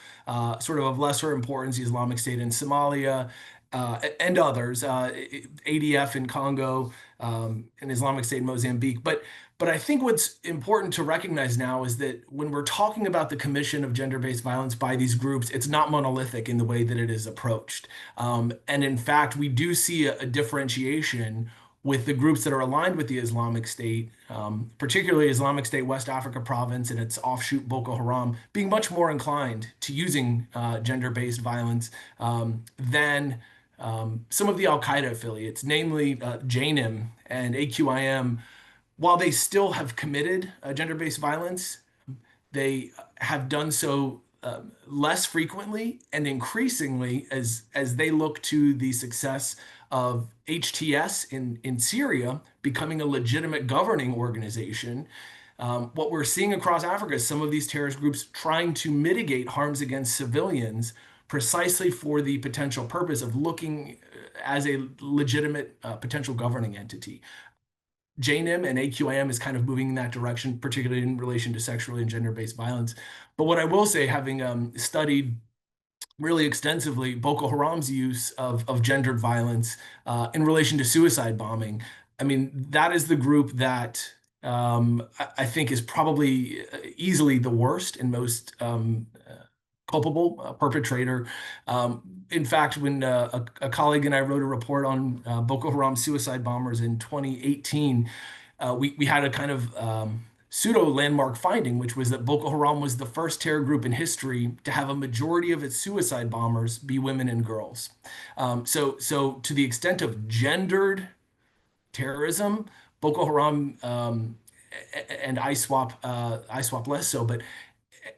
sort of lesser importance, the Islamic State in Somalia, and others, ADF in Congo, and Islamic State in Mozambique. But I think what's important to recognize now is that when we're talking about the commission of gender-based violence by these groups, it's not monolithic in the way that it is approached. And in fact, we do see a differentiation with the groups that are aligned with the Islamic State, particularly Islamic State West Africa province and its offshoot Boko Haram, being much more inclined to using gender-based violence than some of the Al-Qaeda affiliates, namely JNIM and AQIM. While they still have committed gender-based violence, they have done so less frequently and increasingly as they look to the success of HTS in Syria becoming a legitimate governing organization. What we're seeing across Africa is some of these terrorist groups trying to mitigate harms against civilians precisely for the potential purpose of looking as a legitimate potential governing entity. JNIM and AQIM is kind of moving in that direction, particularly in relation to sexually and gender-based violence. But what I will say, having studied really extensively Boko Haram's use of gendered violence in relation to suicide bombing, I mean, that is the group that I think is probably easily the worst and most culpable perpetrator. In fact, when a colleague and I wrote a report on Boko Haram suicide bombers in 2018, we had a kind of pseudo landmark finding, which was that Boko Haram was the first terror group in history to have a majority of its suicide bombers be women and girls. So to the extent of gendered terrorism, Boko Haram and ISWAP less so, but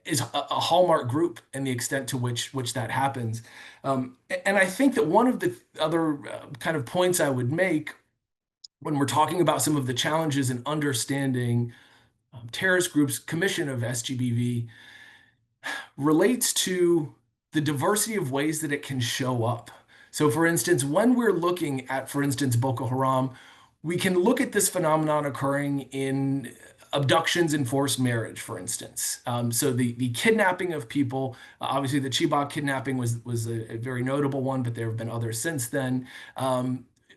is a hallmark group in the extent to which that happens. And I think that one of the other kind of points I would make when we're talking about some of the challenges in understanding terrorist groups' commission of SGBV relates to the diversity of ways that it can show up. So for instance, when we're looking at, for instance, Boko Haram, we can look at this phenomenon occurring in abductions and forced marriage, for instance. So the kidnapping of people, obviously the Chibok kidnapping was a very notable one, but there have been others since then.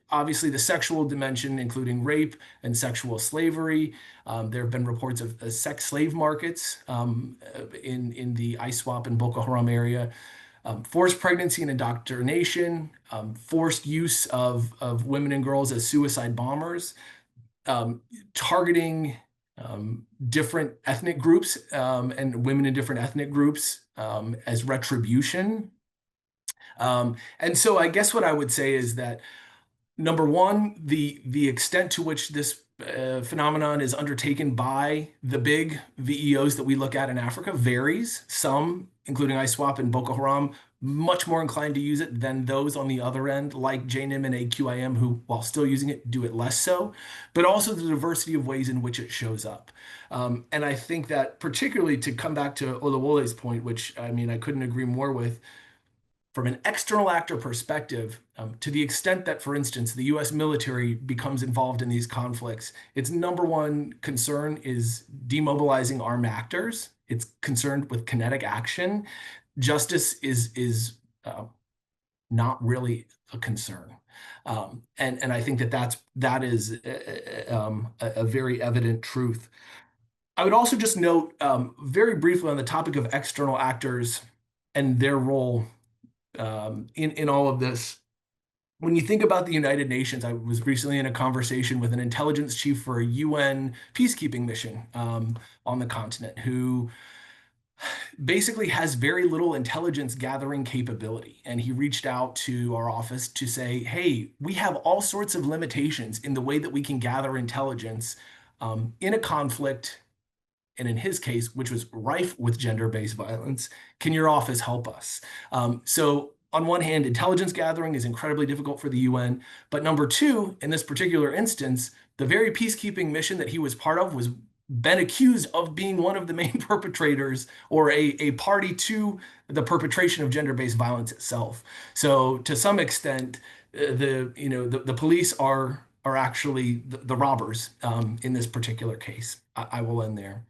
Obviously the sexual dimension, including rape and sexual slavery. There have been reports of sex slave markets in the ISWAP and Boko Haram area. Forced pregnancy and indoctrination, forced use of women and girls as suicide bombers, targeting different ethnic groups and women in different ethnic groups as retribution. And so I guess what I would say is that, number one, the extent to which this phenomenon is undertaken by the big VEOs that we look at in Africa varies. Some, including ISWAP and Boko Haram, much more inclined to use it than those on the other end, like JNIM and AQIM, who, while still using it, do it less so, but also the diversity of ways in which it shows up. And I think that, particularly to come back to Olawole's point, which, I mean, I couldn't agree more with, from an external actor perspective, to the extent that, for instance, the US military becomes involved in these conflicts, its number one concern is demobilizing armed actors. It's concerned with kinetic action. Justice is not really a concern. And I think that is a very evident truth. I would also just note very briefly on the topic of external actors and their role in all of this. When you think about the United Nations, I was recently in a conversation with an intelligence chief for a UN peacekeeping mission on the continent who basically has very little intelligence gathering capability. And he reached out to our office to say, hey, we have all sorts of limitations in the way that we can gather intelligence in a conflict. And in his case, which was rife with gender-based violence, can your office help us? So on one hand, intelligence gathering is incredibly difficult for the UN. But number two, in this particular instance, the very peacekeeping mission that he was part of was been accused of being one of the main perpetrators or a party to the perpetration of gender-based violence itself. So to some extent, the police are actually the robbers in this particular case. I will end there.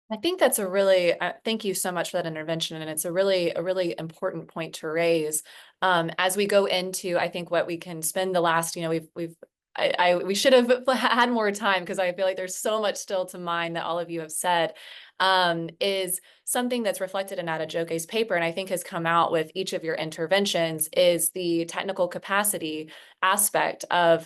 I think that's a really, thank you so much for that intervention. And it's a really important point to raise. As we go into, I think what we can spend the last, we should have had more time because I feel like there's so much still to mine that all of you have said, is something that's reflected in Adejoké's paper, and I think has come out with each of your interventions, is the technical capacity aspect of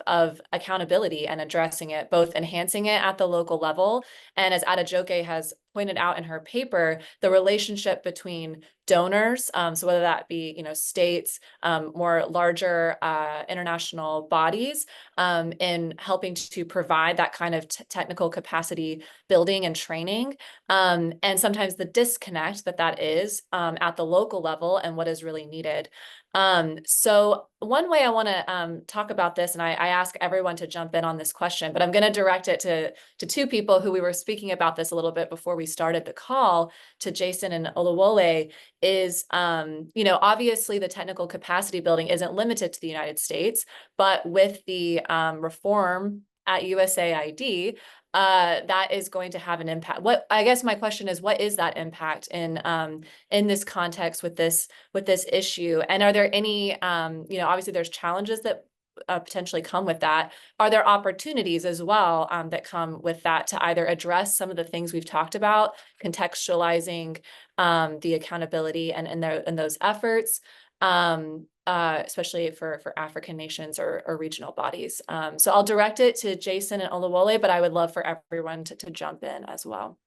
accountability and addressing it, both enhancing it at the local level. And as Adejoké has pointed out in her paper, the relationship between donors, so whether that be, states, more larger international bodies, in helping to provide that kind of technical capacity building and training, and sometimes the disconnect that is at the local level and what is really needed. So one way I want to talk about this, and I ask everyone to jump in on this question, but I'm going to direct it to two people who we were speaking about this a little bit before we started the call, to Jason and Oluwole, is, obviously the technical capacity building isn't limited to the United States, but with the reform at USAID, that is going to have an impact. I guess my question is, what is that impact in this context with this issue? And are there any, obviously there's challenges that potentially come with that. Are there opportunities as well that come with that to either address some of the things we've talked about, contextualizing the accountability and those efforts, especially for African nations or regional bodies. So I'll direct it to Jason and Oluwole, but I would love for everyone to jump in as well.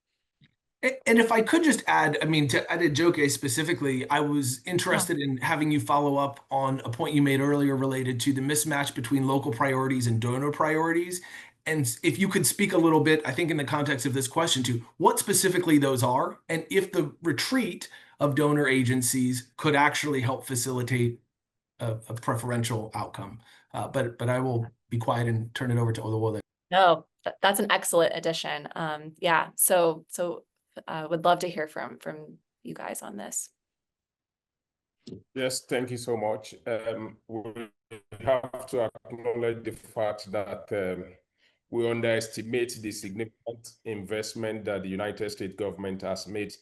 And if I could just add, to Adejoké specifically, I was interested in having you follow up on a point you made earlier related to the mismatch between local priorities and donor priorities. And if you could speak a little bit, I think in the context of this question, to what specifically those are, and if the retreat of donor agencies could actually help facilitate a preferential outcome. But I will be quiet and turn it over to Oluwole. No, that's an excellent addition. Yeah, so would love to hear from you guys on this. Yes, thank you so much. We have to acknowledge the fact that we underestimate the significant investment that the United States government has made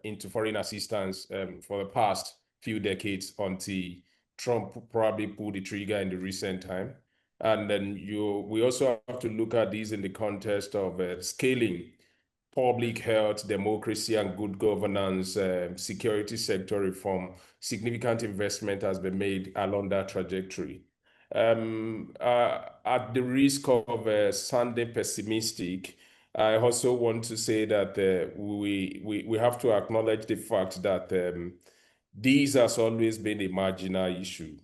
into foreign assistance for the past few decades, until Trump probably pulled the trigger in the recent time. And then we also have to look at these in the context of scaling public health, democracy, and good governance, security sector reform. Significant investment has been made along that trajectory. At the risk of sounding pessimistic, I also want to say that we have to acknowledge the fact that this has always been a marginal issue.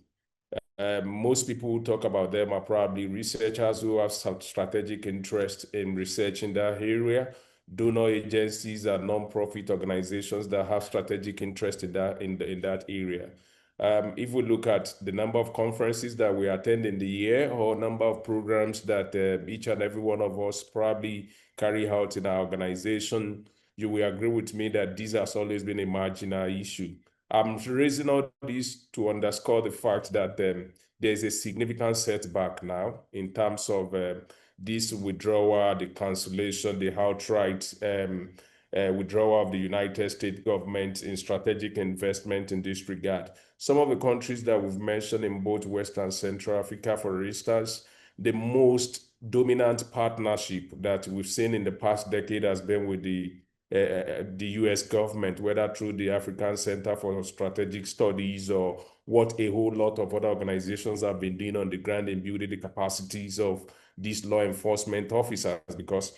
Most people who talk about them are probably researchers who have some strategic interest in research in that area, donor agencies and non-profit organizations that have strategic interest in that area. If we look at the number of conferences that we attend in the year, or number of programs that each and every one of us probably carry out in our organization, you will agree with me that this has always been a marginal issue. I'm raising all this to underscore the fact that there's a significant setback now in terms of this withdrawal, the cancellation, the outright withdrawal of the United States government in strategic investment in this regard. Some of the countries that we've mentioned in both West and Central Africa, for instance, the most dominant partnership that we've seen in the past decade has been with the US government, whether through the African Center for Strategic Studies or what a whole lot of other organizations have been doing on the ground in building the capacities of these law enforcement officers, because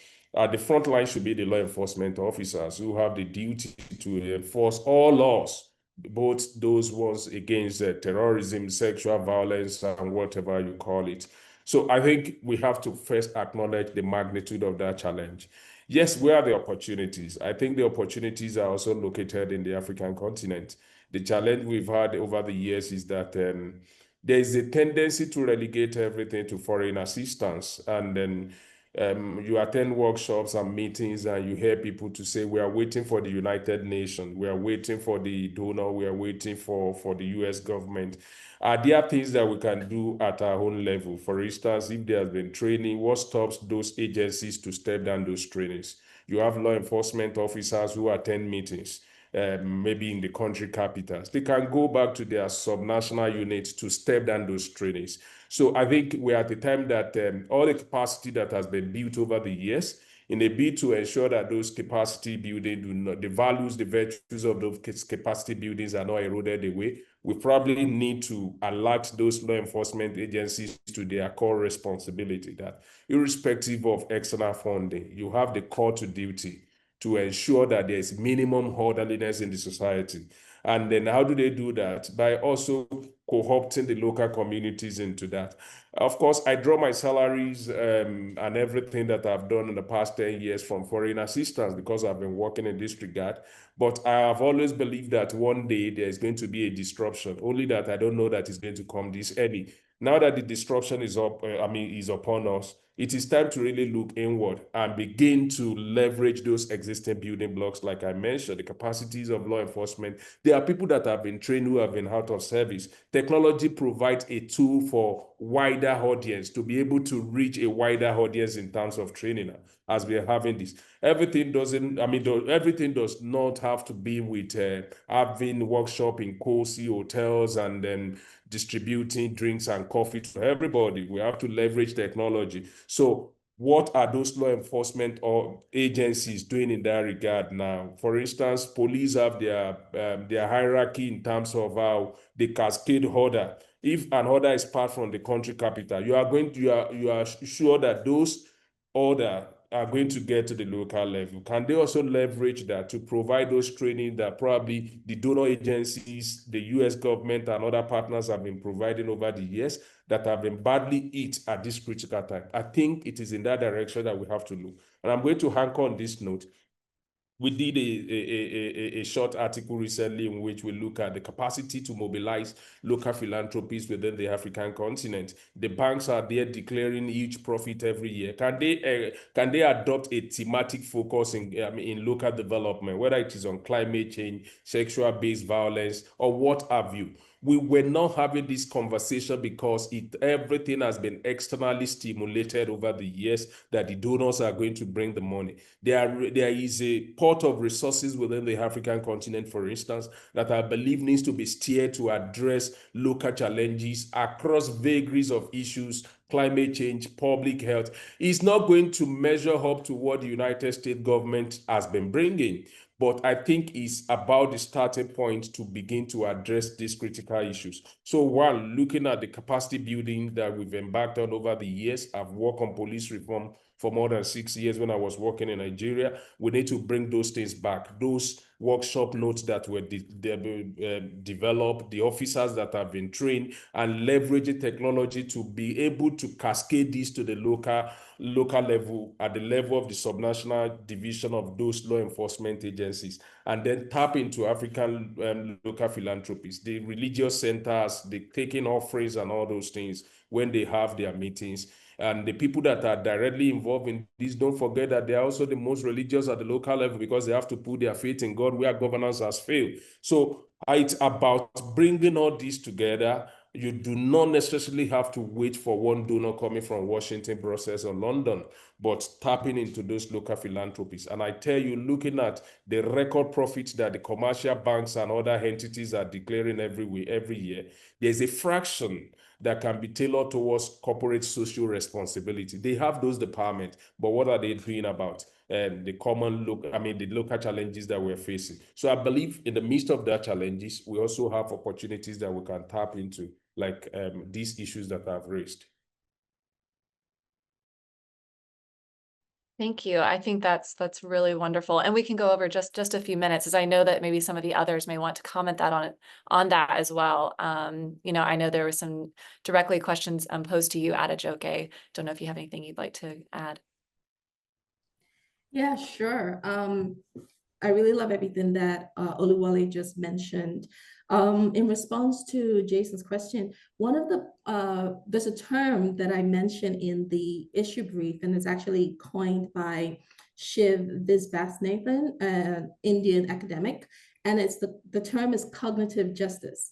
the front line should be the law enforcement officers who have the duty to enforce all laws, both those ones against terrorism, sexual violence, and whatever you call it. So I think we have to first acknowledge the magnitude of that challenge. Yes, where are the opportunities? I think the opportunities are also located in the African continent. The challenge we've had over the years is that there is a tendency to relegate everything to foreign assistance. And then you attend workshops and meetings and you hear people to say, we are waiting for the United Nations, we are waiting for the donor, we are waiting for the US government. Are there things that we can do at our own level? For instance, if there has been training, what stops those agencies to step down those trainings? You have law enforcement officers who attend meetings, maybe in the country capitals. They can go back to their subnational units to step down those trainings. So I think we're at the time that all the capacity that has been built over the years, in a bid to ensure that those capacity building do not, the values, the virtues of those capacity buildings are not eroded away, we probably need to alert those law enforcement agencies to their core responsibility that irrespective of external funding, you have the call to duty to ensure that there's minimum orderliness in the society. And then how do they do that? By also co-opting the local communities into that. Of course, I draw my salaries and everything that I've done in the past 10 years from foreign assistance because I've been working in this regard. But I have always believed that one day there's going to be a disruption, only that I don't know that it's going to come this early. Now that the disruption is is upon us, it is time to really look inward and begin to leverage those existing building blocks. Like I mentioned, the capacities of law enforcement. There are people that have been trained who have been out of service. Technology provides a tool for wider audience to be able to reach a wider audience in terms of training as we are having this. Everything everything does not have to be with having workshop in cozy hotels and then distributing drinks and coffee to everybody. We have to leverage technology. So what are those law enforcement or agencies doing in that regard now? For instance, police have their hierarchy in terms of how they cascade order. If an order is passed from the country capital, you are sure that those order are going to get to the local level. Can they also leverage that to provide those training that probably the donor agencies, the US government and other partners have been providing over the years that have been badly hit at this critical time? I think it is in that direction that we have to look. And I'm going to anchor on this note. We did a short article recently in which we look at the capacity to mobilize local philanthropies within the African continent. The banks are there declaring huge profit every year. Can they adopt a thematic focus in local development, whether it is on climate change, sexual-based violence, or what have you? We were not having this conversation because everything has been externally stimulated over the years that the donors are going to bring the money. There is a pot of resources within the African continent, for instance, that I believe needs to be steered to address local challenges across vagaries of issues, climate change, public health. It's not going to measure up to what the United States government has been bringing. But I think it's about the starting point to begin to address these critical issues. So while looking at the capacity building that we've embarked on over the years, I've worked on police reform for more than 6 years when I was working in Nigeria. We need to bring those things back. Those workshop notes that were developed, the officers that have been trained, and leveraging technology to be able to cascade this to the local level, at the level of the subnational division of those law enforcement agencies, and then tap into African local philanthropies, the religious centers, the taking offerings and all those things when they have their meetings. And the people that are directly involved in this, don't forget that they are also the most religious at the local level because they have to put their faith in God where governance has failed. So it's about bringing all this together You do not necessarily have to wait for one donor coming from Washington, Brussels, or London, but tapping into those local philanthropies. And I tell you, looking at the record profits that the commercial banks and other entities are declaring every year, there's a fraction that can be tailored towards corporate social responsibility. They have those departments, but what are they doing about the local challenges that we're facing? So I believe in the midst of that challenges, we also have opportunities that we can tap into, like these issues that I've raised. Thank you. I think that's really wonderful. And we can go over just a few minutes, as I know that maybe some of the others may want to comment on that as well. You know, I know there were some directly questions posed to you, Adejoké. Don't know if you have anything you'd like to add. Yeah, sure. I really love everything that Oluwole just mentioned. In response to Jason's question, there's a term that I mentioned in the issue brief, and it's actually coined by Shiv Visvasnathan, an Indian academic, and the term is cognitive justice.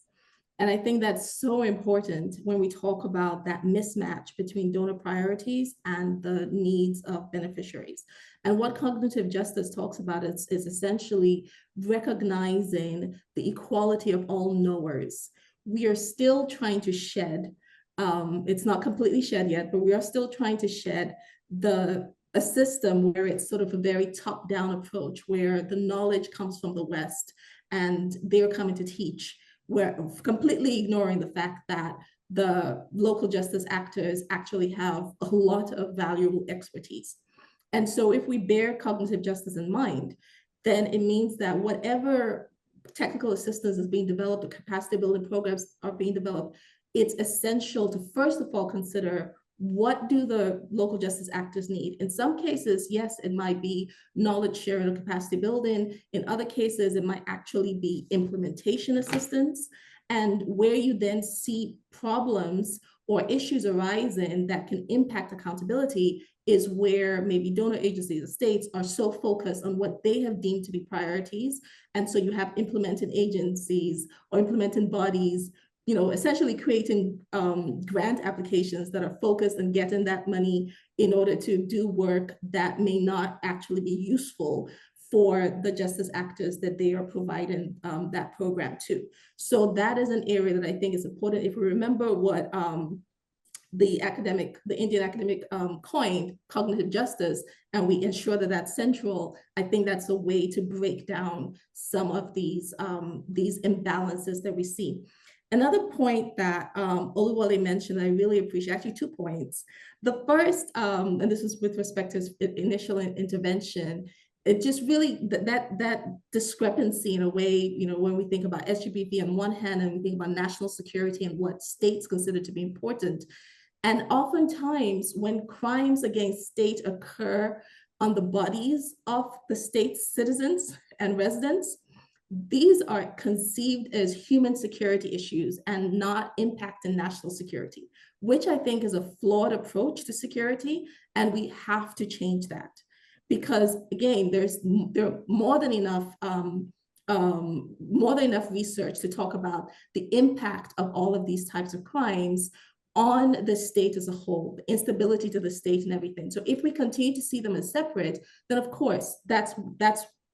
And I think that's so important when we talk about that mismatch between donor priorities and the needs of beneficiaries. And what cognitive justice talks about is essentially recognizing the equality of all knowers. We are still trying to shed, it's not completely shed yet, but we are still trying to shed a system where it's sort of a very top-down approach, where the knowledge comes from the West and they're coming to teach. We're completely ignoring the fact that the local justice actors actually have a lot of valuable expertise. And so if we bear cognitive justice in mind, then it means that whatever technical assistance is being developed, or capacity building programs are being developed, it's essential to first of all consider, what do the local justice actors need? In some cases, yes, it might be knowledge sharing or capacity building. In other cases, it might actually be implementation assistance. And where you then see problems or issues arising that can impact accountability is where maybe donor agencies or states are so focused on what they have deemed to be priorities. And so you have implementing agencies or implementing bodies, you know, essentially creating grant applications that are focused on getting that money in order to do work that may not actually be useful for the justice actors that they are providing that program to. So that is an area that I think is important. If we remember what the Indian academic coined, cognitive justice, and we ensure that that's central, I think that's a way to break down some of these imbalances that we see. Another point that Oluwole mentioned, I really appreciate, actually 2 points. The first, and this is with respect to his initial intervention, it just really, that discrepancy in a way, you know, when we think about SGBV on one hand and we think about national security and what states consider to be important. And oftentimes when crimes against state occur on the bodies of the state's citizens and residents, these are conceived as human security issues and not impacting national security, which I think is a flawed approach to security. And we have to change that, because again, there are more than enough research to talk about the impact of all of these types of crimes on the state as a whole, the instability to the state and everything. So if we continue to see them as separate, then of course, that's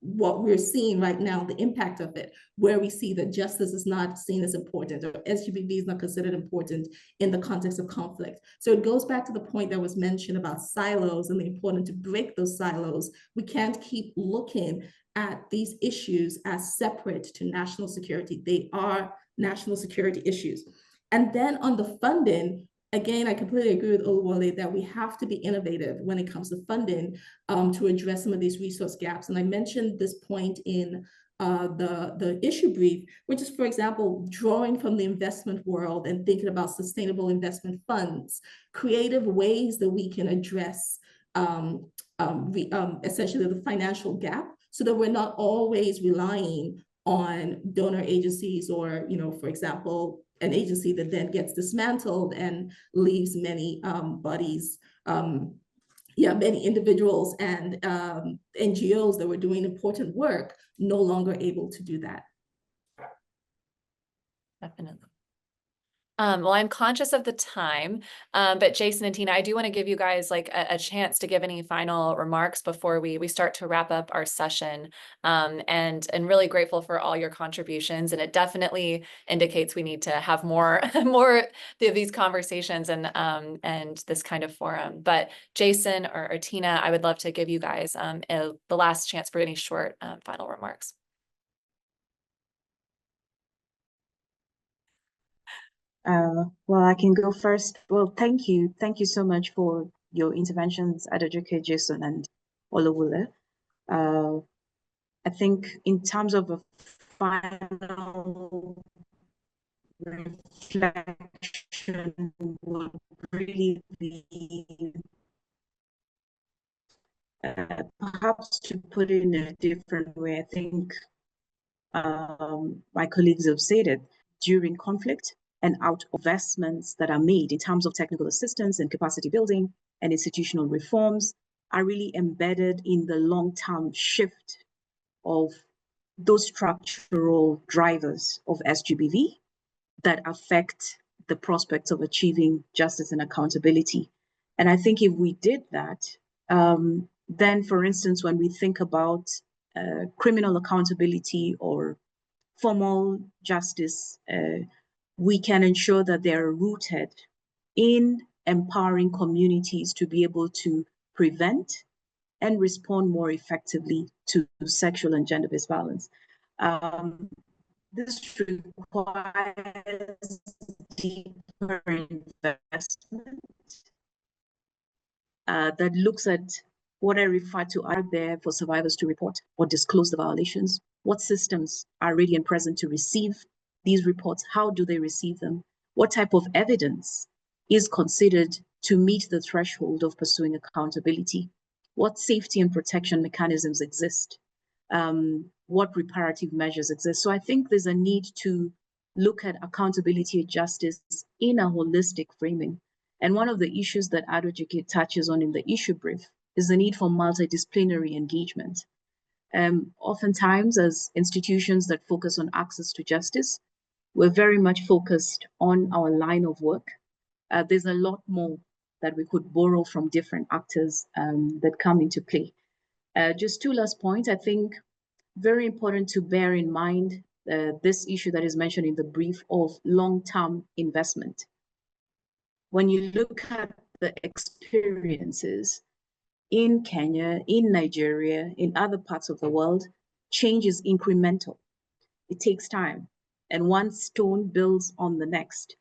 what we're seeing right now, the impact of it, where we see that justice is not seen as important, or SGBV is not considered important in the context of conflict. So it goes back to the point that was mentioned about silos and the importance to break those silos. We can't keep looking at these issues as separate to national security. They are national security issues. And then on the funding, again, I completely agree with Oluwole that we have to be innovative when it comes to funding to address some of these resource gaps. And I mentioned this point in the issue brief, which is, for example, drawing from the investment world and thinking about sustainable investment funds, creative ways that we can address essentially the financial gap, so that we're not always relying on donor agencies or, you know, for example, an agency that then gets dismantled and leaves many bodies, many individuals and NGOs that were doing important work no longer able to do that. Definitely. Well, I'm conscious of the time, but Jason and Tina, I do want to give you guys like a chance to give any final remarks before we start to wrap up our session. And really grateful for all your contributions, and it definitely indicates we need to have more more of these conversations and this kind of forum. But Jason or Tina, I would love to give you guys the last chance for any short final remarks. Well, I can go first. Well, thank you. Thank you so much for your interventions, Adejoké, Jason, and Olawule. I think in terms of a final reflection would really be perhaps to put it in a different way. I think my colleagues have said it, during conflict and out of investments that are made in terms of technical assistance and capacity building and institutional reforms are really embedded in the long-term shift of those structural drivers of SGBV that affect the prospects of achieving justice and accountability. And I think if we did that, then, for instance, when we think about criminal accountability or formal justice, we can ensure that they are rooted in empowering communities to be able to prevent and respond more effectively to sexual and gender-based violence. This requires deeper investment that looks at what I refer to are there for survivors to report or disclose the violations, what systems are ready and present to receive these reports, how do they receive them, what type of evidence is considered to meet the threshold of pursuing accountability, what safety and protection mechanisms exist, what reparative measures exist. So I think there's a need to look at accountability and justice in a holistic framing. And one of the issues that Adejoké touches on in the issue brief is the need for multidisciplinary engagement. Oftentimes, as institutions that focus on access to justice, we're very much focused on our line of work. There's a lot more that we could borrow from different actors that come into play. Just two last points. I think very important to bear in mind this issue that is mentioned in the brief of long-term investment. When you look at the experiences in Kenya, in Nigeria, in other parts of the world, change is incremental. It takes time, and one stone builds on the next.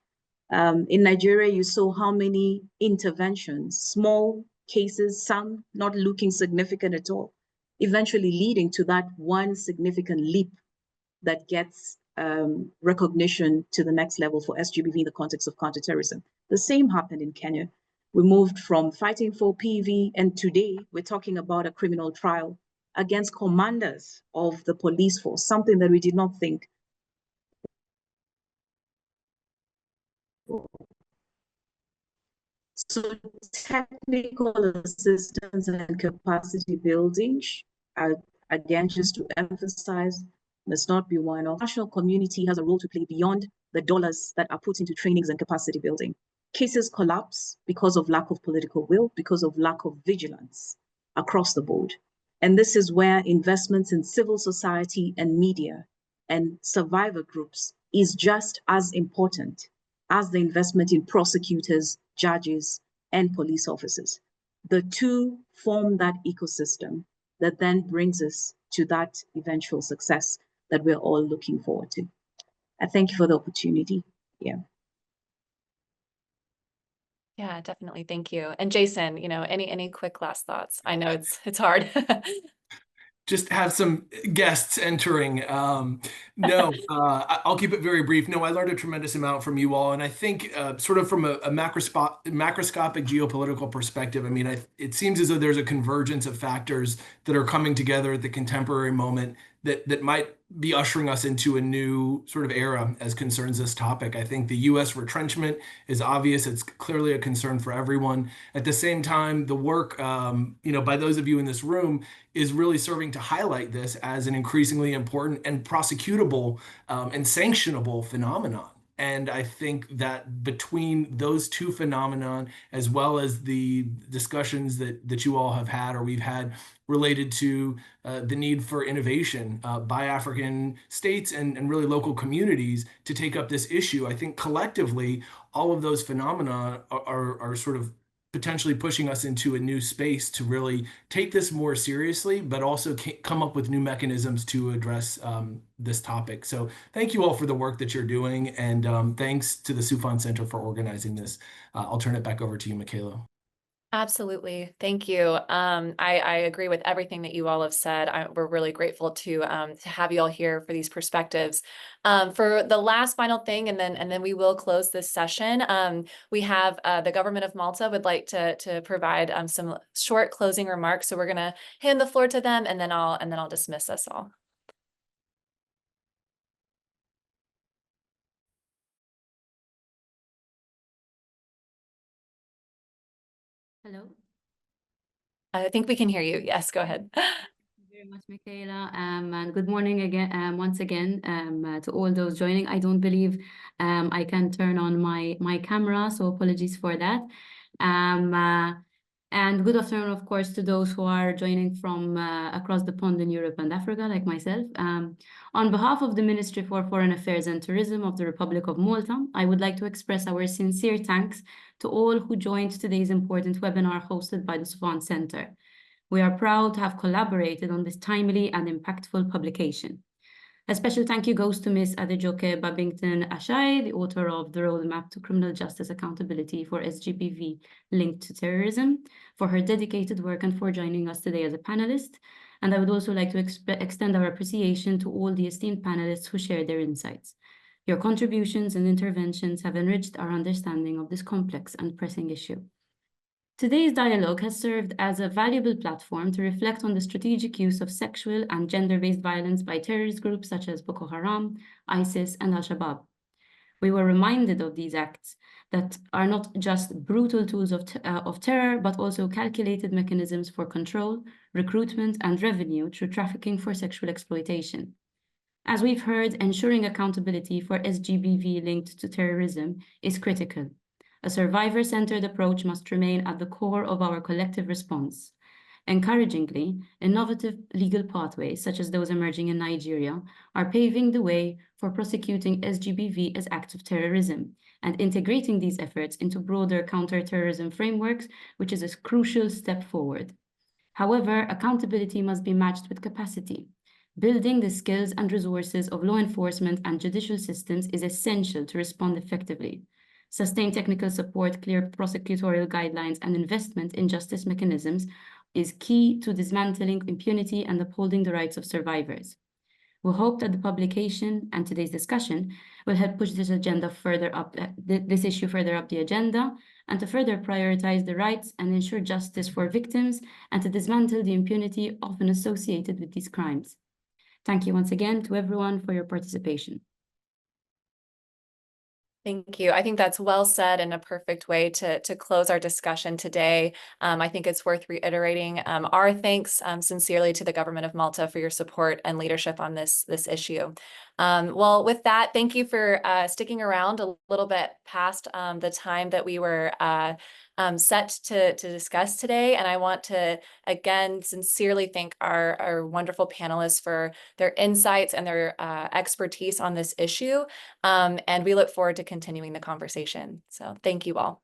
In Nigeria, you saw how many interventions, small cases, some not looking significant at all, eventually leading to that one significant leap that gets recognition to the next level for SGBV in the context of counterterrorism. The same happened in Kenya. We moved from fighting for PV, and today we're talking about a criminal trial against commanders of the police force, something that we did not think. So technical assistance and capacity building, again, just to emphasize, must not be one-off. The national community has a role to play beyond the dollars that are put into trainings and capacity building. Cases collapse because of lack of political will, because of lack of vigilance across the board. And this is where investments in civil society and media and survivor groups is just as important as the investment in prosecutors, judges, and police officers. The two form that ecosystem that then brings us to that eventual success that we're all looking forward to. I thank you for the opportunity. Yeah. Yeah, definitely. Thank you. And Jason, any quick last thoughts? I know it's hard. Just have some guests entering. I'll keep it very brief. No, I learned a tremendous amount from you all. And I think sort of from a macroscopic geopolitical perspective, I mean, it seems as though there's a convergence of factors that are coming together at the contemporary moment that might be ushering us into a new sort of era as concerns this topic. I think the U.S. retrenchment is obvious. It's clearly a concern for everyone. At the same time, the work, by those of you in this room is really serving to highlight this as an increasingly important and prosecutable and sanctionable phenomenon. And I think that between those two phenomenon, as well as the discussions that you all have had or we've had related to the need for innovation by African states and really local communities to take up this issue, I think collectively, all of those phenomena are sort of potentially pushing us into a new space to really take this more seriously, but also come up with new mechanisms to address this topic. So thank you all for the work that you're doing, and thanks to the Soufan Center for organizing this. I'll turn it back over to you, Michaela. Absolutely. Thank you. I agree with everything that you all have said. We're really grateful to have you all here for these perspectives. For the last final thing, and then we will close this session. We have the government of Malta would like to provide some short closing remarks. So we're going to hand the floor to them, and then I'll dismiss us all. Hello. I think we can hear you. Yes, go ahead. Thank you very much, Michaela. And good morning again, once again, to all those joining. I don't believe I can turn on my camera, so apologies for that. And good afternoon, of course, to those who are joining from across the pond in Europe and Africa, like myself. On behalf of the Ministry for Foreign Affairs and Tourism of the Republic of Malta, I would like to express our sincere thanks to all who joined today's important webinar hosted by the Soufan Center. We are proud to have collaborated on this timely and impactful publication. A special thank you goes to Ms. Adejoké Babington-Ashaye, the author of the Roadmap to Criminal Justice Accountability for SGBV Linked to Terrorism, for her dedicated work and for joining us today as a panelist. And I would also like to extend our appreciation to all the esteemed panelists who shared their insights. Your contributions and interventions have enriched our understanding of this complex and pressing issue. Today's dialogue has served as a valuable platform to reflect on the strategic use of sexual and gender-based violence by terrorist groups such as Boko Haram, ISIS, and Al-Shabaab. We were reminded of these acts that are not just brutal tools of terror, but also calculated mechanisms for control, recruitment, and revenue through trafficking for sexual exploitation. As we've heard, ensuring accountability for SGBV linked to terrorism is critical. A survivor-centered approach must remain at the core of our collective response. Encouragingly, innovative legal pathways, such as those emerging in Nigeria, are paving the way for prosecuting SGBV as acts of terrorism and integrating these efforts into broader counter-terrorism frameworks, which is a crucial step forward. However, accountability must be matched with capacity. Building the skills and resources of law enforcement and judicial systems is essential to respond effectively. Sustained technical support, clear prosecutorial guidelines, and investment in justice mechanisms is key to dismantling impunity and upholding the rights of survivors. We hope that the publication and today's discussion will help push this agenda further up, this issue further up the agenda, and to further prioritize the rights and ensure justice for victims, and to dismantle the impunity often associated with these crimes. Thank you once again to everyone for your participation. Thank you. I think that's well said and a perfect way to close our discussion today. I think it's worth reiterating our thanks sincerely to the government of Malta for your support and leadership on this issue. Well, with that, thank you for sticking around a little bit past the time that we were set to discuss today. And I want to, again, sincerely thank our wonderful panelists for their insights and their expertise on this issue. And we look forward to continuing the conversation. So thank you all.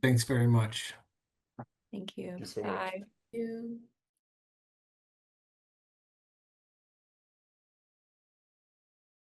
Thanks very much. Thank you. Thank you so much. Bye. Thank you.